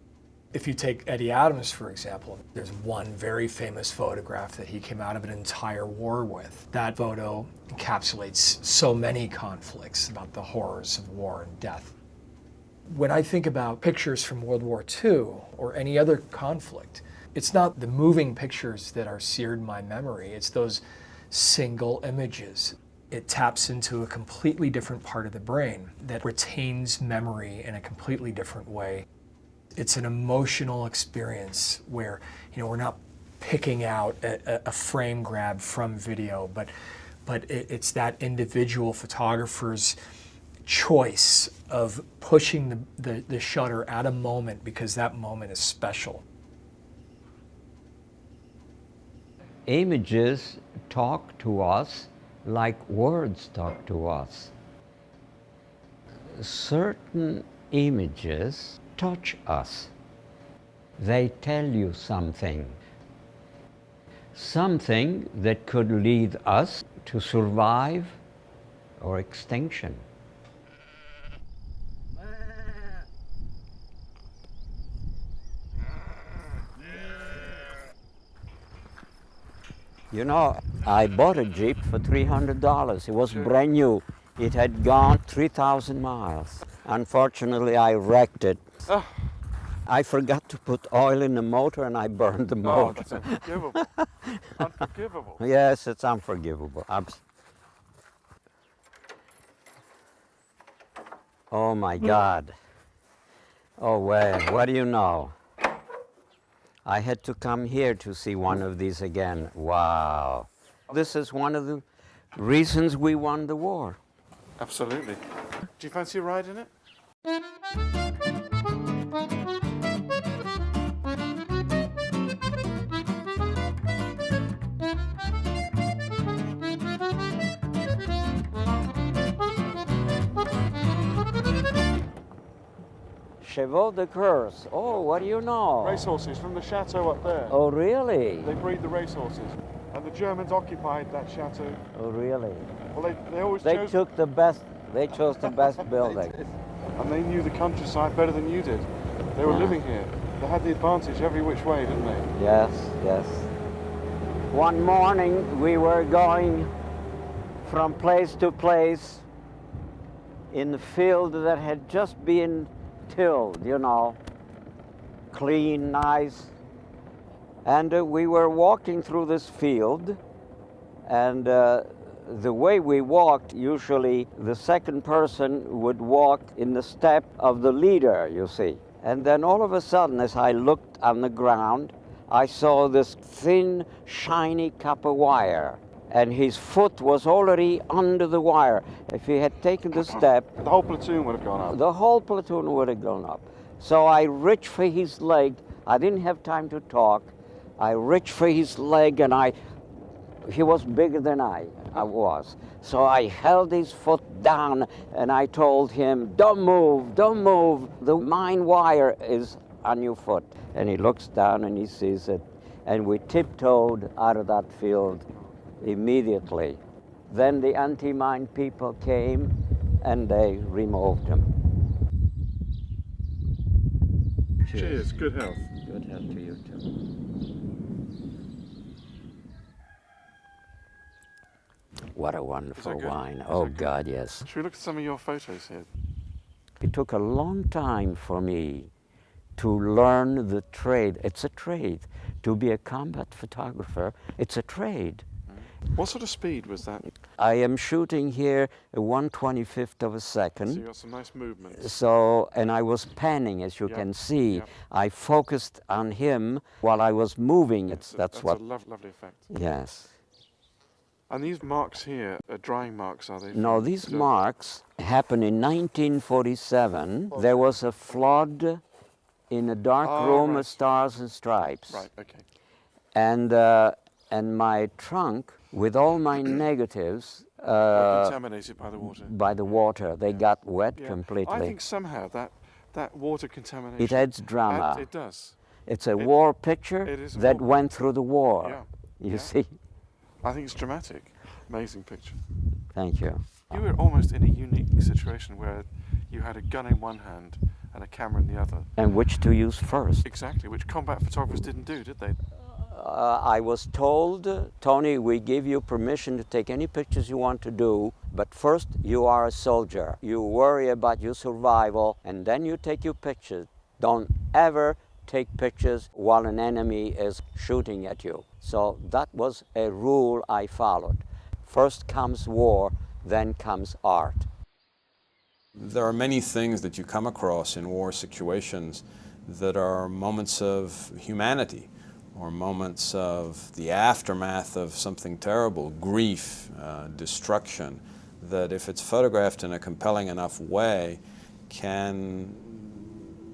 S7: If you take Eddie Adams, for example, there's one very famous photograph that he came out of an entire war with. That photo encapsulates so many conflicts about the horrors of war and death. When I think about pictures from World War II or any other conflict, it's not the moving pictures that are seared in my memory, it's those single images. It taps into a completely different part of the brain that retains memory in a completely different way. It's an emotional experience where, we're not picking out a frame grab from video, but it's that individual photographer's choice of pushing the shutter at a moment because that moment is special.
S1: Images talk to us like words talk to us. Certain images touch us. They tell you something. Something that could lead us to survive or extinction. I bought a Jeep for $300. It was brand new. It had gone 3,000 miles. Unfortunately, I wrecked it.
S15: Oh.
S1: I forgot to put oil in the motor and I burned the motor.
S15: Oh, that's unforgivable. Unforgivable.
S1: Yes, it's unforgivable. Oh my God. Oh, well, what do you know? I had to come here to see one of these again. Wow. This is one of the reasons we won the war.
S15: Absolutely. Do you fancy a ride in it?
S1: Chevaux de course. Oh, what do you know?
S15: Racehorses from the chateau up there.
S1: Oh, really?
S15: They breed the racehorses. And the Germans occupied that chateau.
S1: Oh, really?
S15: Well, they always
S1: They
S15: chose...
S1: took the best. They chose the best building.
S15: And they knew the countryside better than you did. They were living here. They had the advantage every which way, didn't they?
S1: Yes, yes. One morning we were going from place to place in the field that had just been tilled, you know, clean, nice. And we were walking through this field, and the way we walked, usually the second person would walk in the step of the leader, you see. And then all of a sudden, as I looked on the ground, I saw this thin, shiny copper wire, and his foot was already under the wire. If he had taken the step...
S15: The whole platoon would have gone up.
S1: The whole platoon would have gone up. So I reached for his leg. I didn't have time to talk. I reached for his leg, and he was bigger than I was. So I held his foot down, and I told him, don't move, don't move. The mine wire is on your foot. And he looks down and he sees it. And we tiptoed out of that field immediately. Then the anti-mine people came and they removed him.
S15: Cheers, good health.
S1: Good health to you too. What a wonderful wine. Oh God, yes.
S15: Should we look at some of your photos here?
S1: It took a long time for me to learn the trade. It's a trade. To be a combat photographer, it's a trade.
S15: What sort of speed was that?
S1: I am shooting here a 1/25th of a second.
S15: So you got some nice movements.
S1: So, and I was panning, as you can see.
S15: Yep.
S1: I focused on him while I was moving.
S15: That's
S1: what.
S15: a lovely effect.
S1: Yes.
S15: And these marks here are drying marks, are they?
S1: No, these marks happened in 1947. There was a flood in a dark room of Stars and Stripes.
S15: Right, okay.
S1: And my trunk, with all my negatives,
S15: contaminated by the water.
S1: By the water, they got wet completely.
S15: I think somehow that water contamination.
S1: It adds drama.
S15: It does.
S1: It's a war picture that went through the war.
S15: Yeah.
S1: You see.
S15: I think it's dramatic. Amazing picture.
S1: Thank you.
S15: You were almost in a unique situation where you had a gun in one hand and a camera in the other.
S1: And which to use first.
S15: Exactly, which combat photographers didn't do, did they?
S1: I was told, Tony, we give you permission to take any pictures you want to do, but first you are a soldier. You worry about your survival, and then you take your pictures. Don't ever take pictures while an enemy is shooting at you. So that was a rule I followed. First comes war, then comes art.
S12: There are many things that you come across in war situations that are moments of humanity, or moments of the aftermath of something terrible, grief, destruction, that if it's photographed in a compelling enough way, can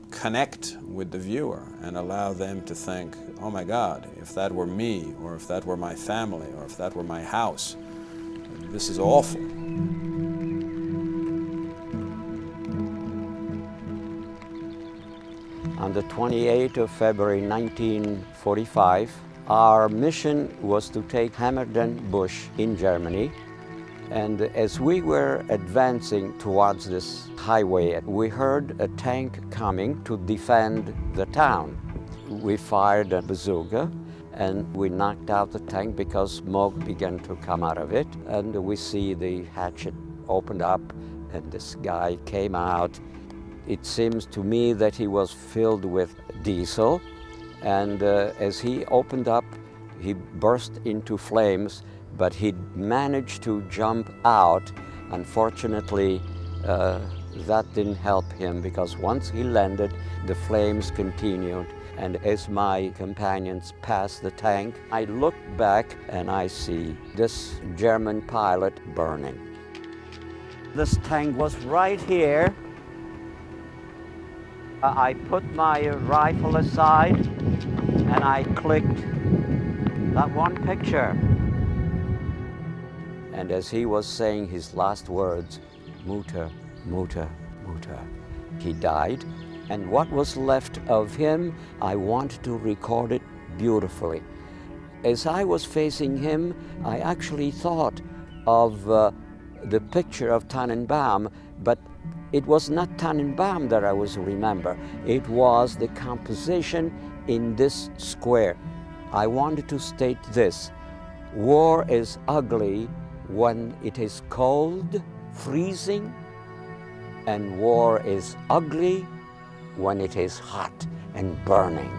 S12: connect with the viewer and allow them to think, oh my God, if that were me, or if that were my family, or if that were my house, this is awful.
S1: On the 28th of February 1945, our mission was to take Hammerden Bush in Germany. And as we were advancing towards this highway, we heard a tank coming to defend the town. We fired a bazooka and we knocked out the tank because smoke began to come out of it. And we see the hatchet opened up and this guy came out. It seems to me that he was filled with diesel, and as he opened up, he burst into flames, but he managed to jump out. Unfortunately, that didn't help him, because once he landed, the flames continued, and as my companions passed the tank, I looked back and I see this German pilot burning. This tank was right here. I put my rifle aside and I clicked that one picture. And as he was saying his last words, Mutter, Mutter, Mutter, he died And what was left of him, I wanted to record it beautifully. As I was facing him, I actually thought of the picture of Tannenbaum, but it was not Tannenbaum that I was remember. It was the composition in this square. I wanted to state this: war is ugly when it is cold, freezing, and war is ugly when it is hot and burning.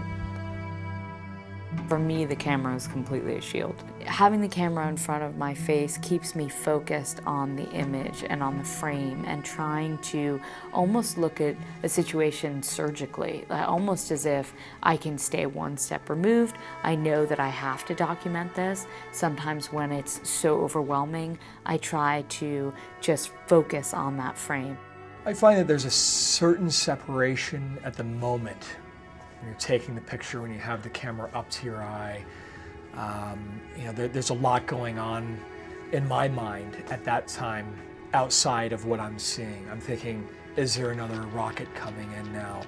S11: For me, the camera is completely a shield. Having the camera in front of my face keeps me focused on the image and on the frame and trying to almost look at a situation surgically, almost as if I can stay one step removed. I know that I have to document this. Sometimes when it's so overwhelming, I try to just focus on that frame.
S7: I find that there's a certain separation at the moment when you're taking the picture, when you have the camera up to your eye. There's a lot going on in my mind at that time outside of what I'm seeing. I'm thinking, is there another rocket coming in now?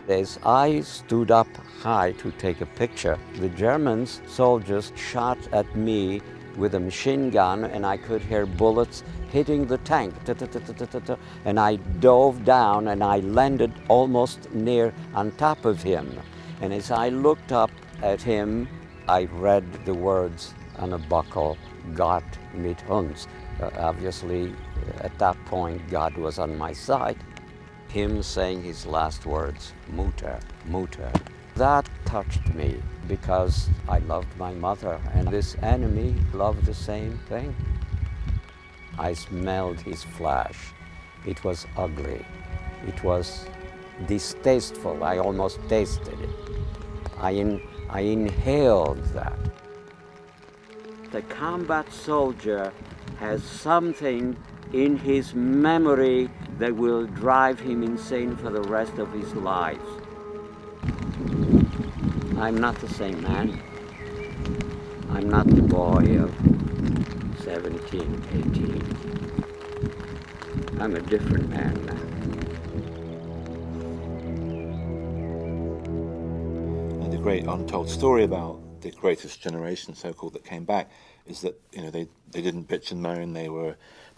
S1: As I stood up high to take a picture, the German soldiers shot at me with a machine gun, and I could hear bullets hitting the tank. And I dove down and I landed almost near on top of him. And as I looked up at him, I read the words on a buckle, Gott mit uns. Obviously, at that point, God was on my side. Him saying his last words, Mutter, Mutter. That touched me because I loved my mother, and this enemy loved the same thing. I smelled his flesh. It was ugly. It was distasteful. I almost tasted it. I inhaled that. The combat soldier has something in his memory that will drive him insane for the rest of his life. I'm not the same man. I'm not the boy of 17, 18. I'm a different man now.
S8: And the great untold story about the greatest generation, so-called, that came back is that they didn't bitch and moan. They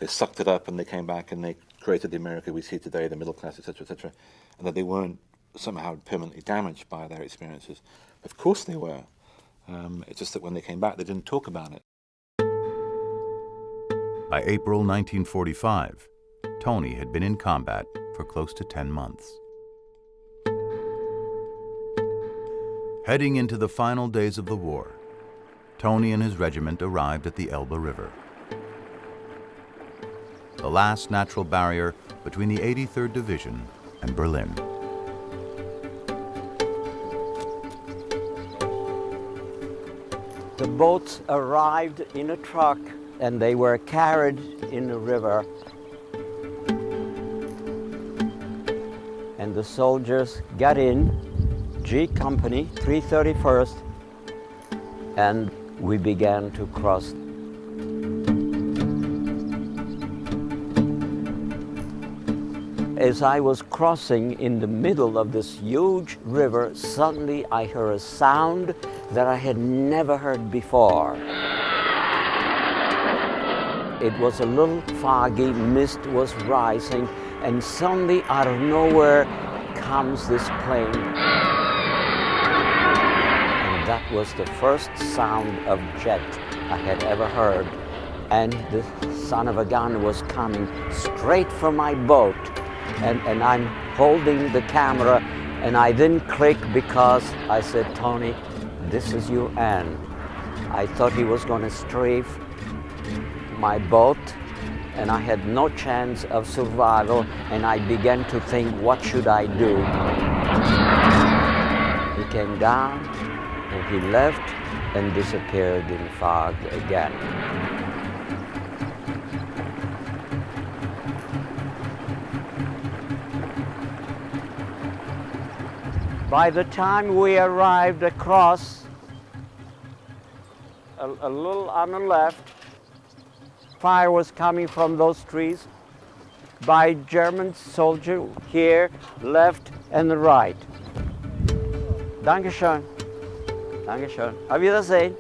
S8: sucked it up and they came back and they created the America we see today, the middle class, etc., and that they weren't somehow permanently damaged by their experiences. Of course they were. It's just that when they came back, they didn't talk about it.
S3: By April 1945, Tony had been in combat for close to 10 months. Heading into the final days of the war, Tony and his regiment arrived at the Elbe River, the last natural barrier between the 83rd Division and Berlin.
S1: The boats arrived in a truck and they were carried in the river. And the soldiers got in, G Company, 331st, and we began to cross. As I was crossing in the middle of this huge river, suddenly I heard a sound that I had never heard before. It was a little foggy, mist was rising, and suddenly out of nowhere comes this plane. And that was the first sound of jet I had ever heard. And the son of a gun was coming straight for my boat. And I'm holding the camera, and I didn't click because I said, Tony, this is your end. I thought he was going to strafe my boat, and I had no chance of survival, and I began to think, what should I do? He came down, and he left and disappeared in fog again. By the time we arrived across, a little on the left, fire was coming from those trees. by German soldier here, left and right. Dankeschön. Dankeschön. Auf Wiedersehen.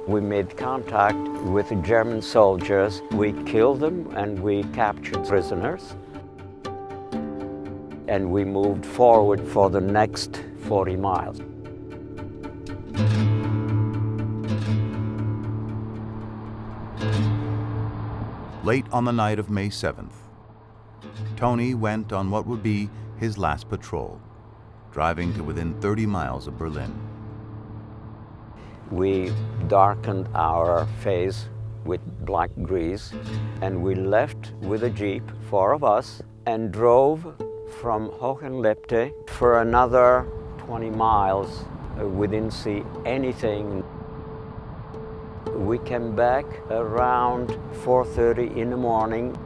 S1: We made contact with the German soldiers. We killed them and we captured prisoners. And we moved forward for the next 40 miles.
S3: Late on the night of May 7th, Tony went on what would be his last patrol, driving to within 30 miles of Berlin.
S1: We darkened our face with black grease, and we left with a jeep, 4 of us, and drove from Hohenlippe for another 20 miles. We didn't see anything. We came back around 4:30 in the morning.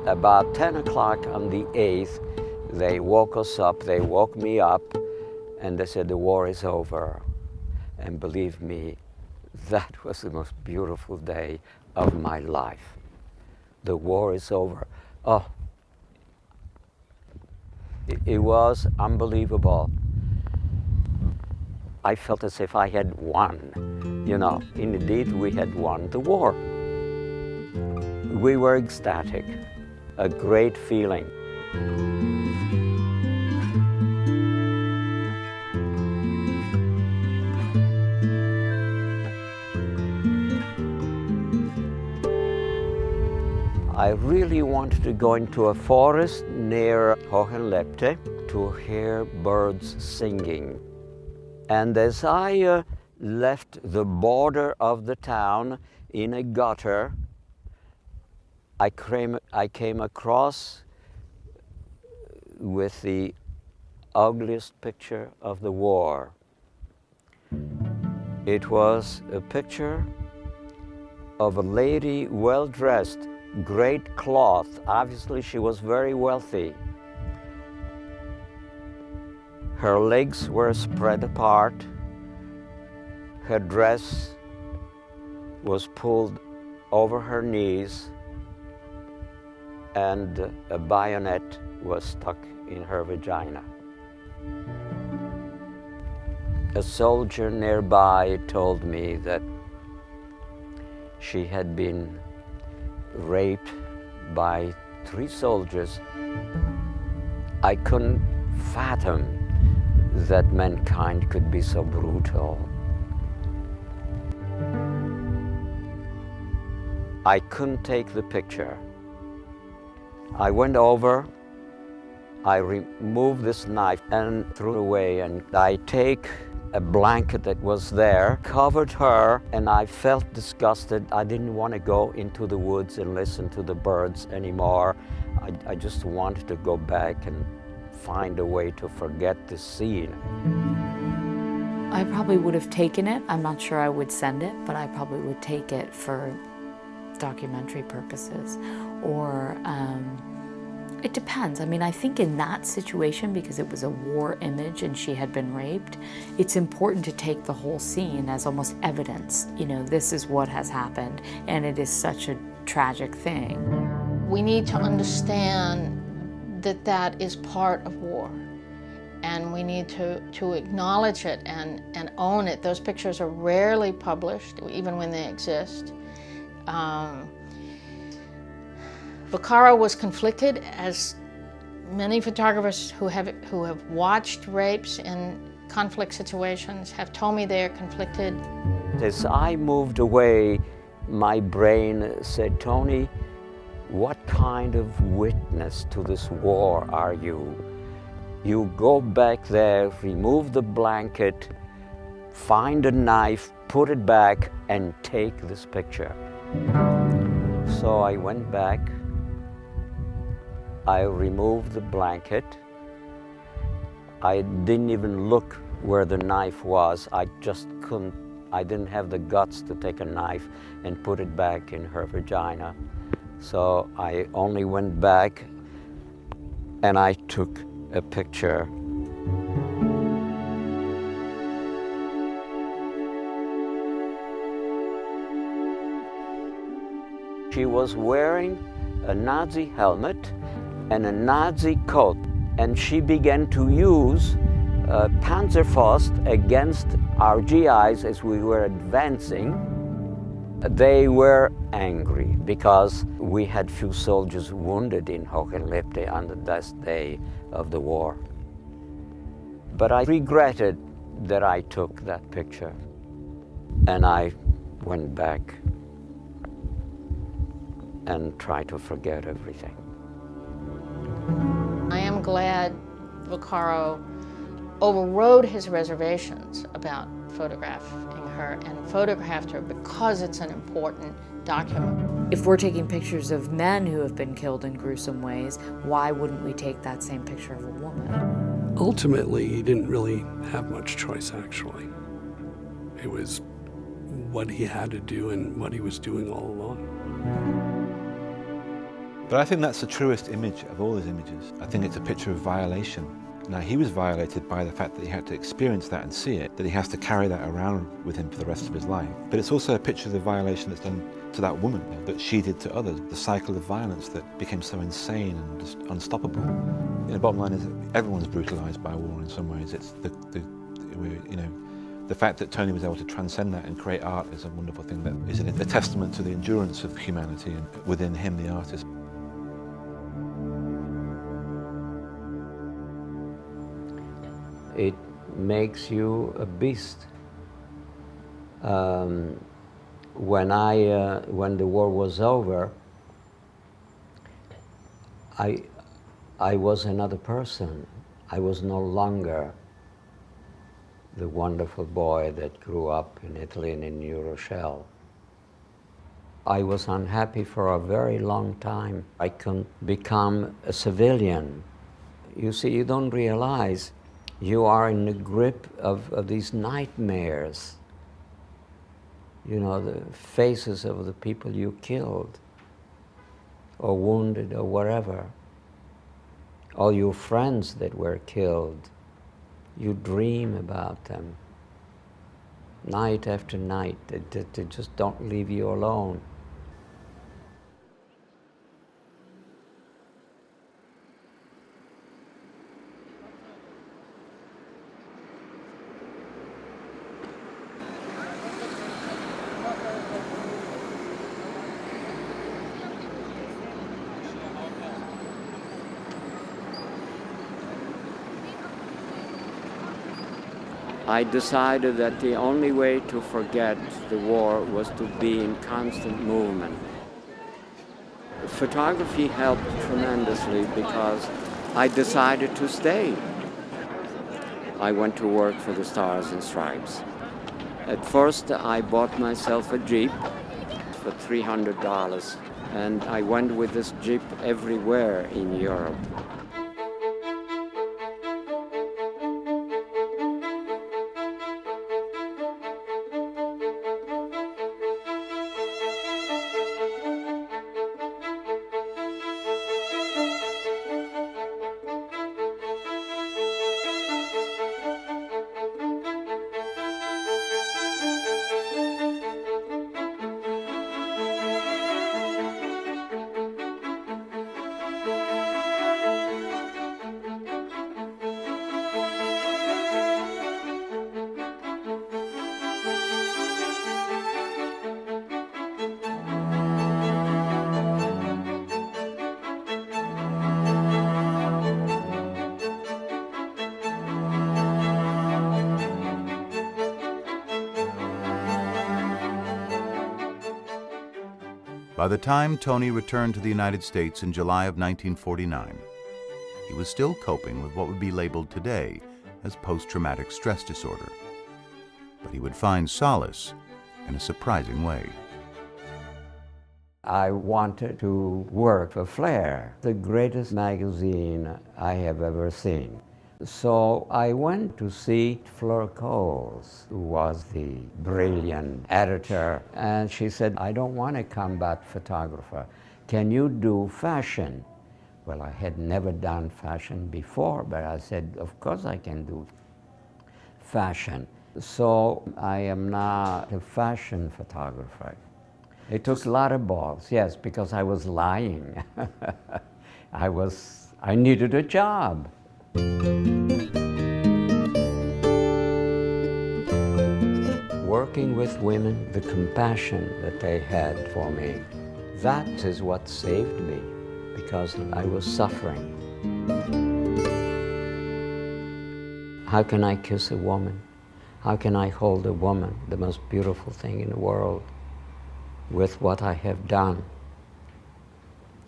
S1: About 10 o'clock on the 8th, they woke us up, they woke me up, and they said the war is over. And believe me, that was the most beautiful day of my life. The war is over. Oh, it was unbelievable. I felt as if I had won. You know, indeed we had won the war. We were ecstatic, a great feeling. I really wanted to go into a forest near Hohenlippe to hear birds singing. And as I left the border of the town in a gutter, I came across with the ugliest picture of the war. It was a picture of a lady well-dressed, great cloth. Obviously, she was very wealthy. Her legs were spread apart. Her dress was pulled over her knees, and a bayonet was stuck in her vagina. A soldier nearby told me that she had been raped by 3 soldiers. I couldn't fathom that mankind could be so brutal. I couldn't take the picture. I went over, I removed this knife and threw it away, and I take a blanket that was there, covered her, and I felt disgusted. I didn't want to go into the woods and listen to the birds anymore. I just wanted to go back and find a way to forget the scene.
S11: I probably would have taken it. I'm not sure I would send it, but I probably would take it for documentary purposes. Or it depends. I mean, I think in that situation, because it was a war image and she had been raped, it's important to take the whole scene as almost evidence. You know, this is what has happened, and it is such a tragic thing.
S2: We need to understand that that is part of war, and we need to acknowledge it and own it. Those pictures are rarely published, even when they exist. Vaccaro was conflicted, as many photographers who have watched rapes in conflict situations have told me they are conflicted.
S1: As I moved away, my brain said, Tony, what kind of witness to this war are you? You go back there, remove the blanket, find a knife, put it back, and take this picture. So I went back, I removed the blanket. I didn't even look where the knife was. I didn't have the guts to take a knife and put it back in her vagina. So I only went back and I took a picture. She was wearing a Nazi helmet and a Nazi coat, and she began to use Panzerfaust against our GIs as we were advancing. They were angry because we had few soldiers wounded in Hohenlippe on the last day of the war. But I regretted that I took that picture, and I went back and tried to forget everything.
S2: I am glad Vaccaro overrode his reservations about photographing her and photographed her because it's an important document.
S11: If we're taking pictures of men who have been killed in gruesome ways, why wouldn't we take that same picture of a woman?
S6: Ultimately, he didn't really have much choice, actually. It was what he had to do and what he was doing all along.
S8: But I think that's the truest image of all his images. I think it's a picture of violation. Now, he was violated by the fact that he had to experience that and see it, that he has to carry that around with him for the rest of his life. But it's also a picture of the violation that's done to that woman, that she did to others, the cycle of violence that became so insane and just unstoppable. The bottom line is that everyone's brutalized by war in some ways. It's the fact that Tony was able to transcend that and create art is a wonderful thing that is a testament to the endurance of humanity and within him, the artist.
S1: It makes you a beast. When the war was over, I was another person. I was no longer the wonderful boy that grew up in Italy and in New Rochelle. I was unhappy for a very long time. I couldn't become a civilian. You see, you don't realize you are in the grip of these nightmares. You know, the faces of the people you killed, or wounded, or whatever. All your friends that were killed, you dream about them. Night after night, they just don't leave you alone. I decided that the only way to forget the war was to be in constant movement. Photography helped tremendously because I decided to stay. I went to work for the Stars and Stripes. At first, I bought myself a Jeep for $300, and I went with this Jeep everywhere in Europe.
S3: By the time Tony returned to the United States in July of 1949, he was still coping with what would be labeled today as post-traumatic stress disorder. But he would find solace in a surprising way.
S1: I wanted to work for Flair, the greatest magazine I have ever seen. So I went to see Fleur Coles, who was the brilliant editor, and she said, "I don't want a combat photographer. Can you do fashion?" Well, I had never done fashion before, but I said, of course I can do fashion. So I am now a fashion photographer. It took a lot of balls, yes, because I was lying. I needed a job. Working with women, the compassion that they had for me, that is what saved me, because I was suffering. How can I kiss a woman? How can I hold a woman, the most beautiful thing in the world, with what I have done?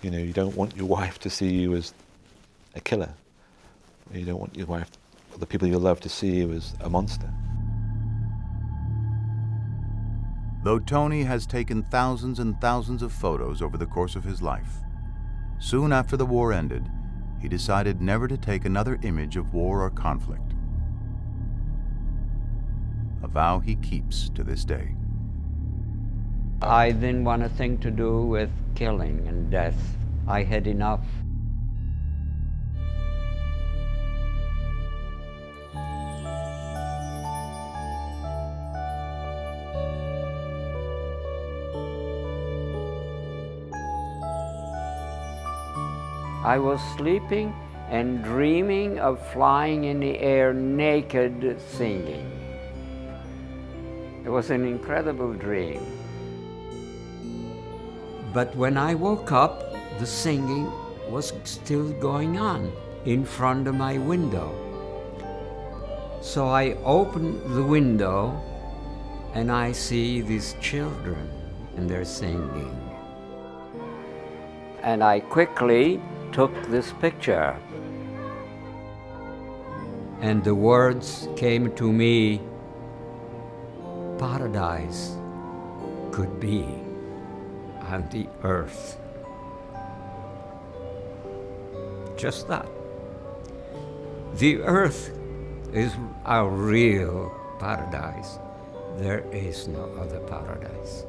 S8: You know, you don't want your wife to see you as a killer. You don't want your wife, or the people you love, to see you as a monster.
S3: Though Tony has taken thousands and thousands of photos over the course of his life, soon after the war ended, he decided never to take another image of war or conflict. A vow he keeps to this day.
S1: I didn't want a thing to do with killing and death. I had enough. I was sleeping and dreaming of flying in the air naked singing. It was an incredible dream. But when I woke up, the singing was still going on in front of my window. So I opened the window and I see these children and they're singing. And I quickly took this picture. And the words came to me, paradise could be on the earth. Just that. The earth is our real paradise. There is no other paradise.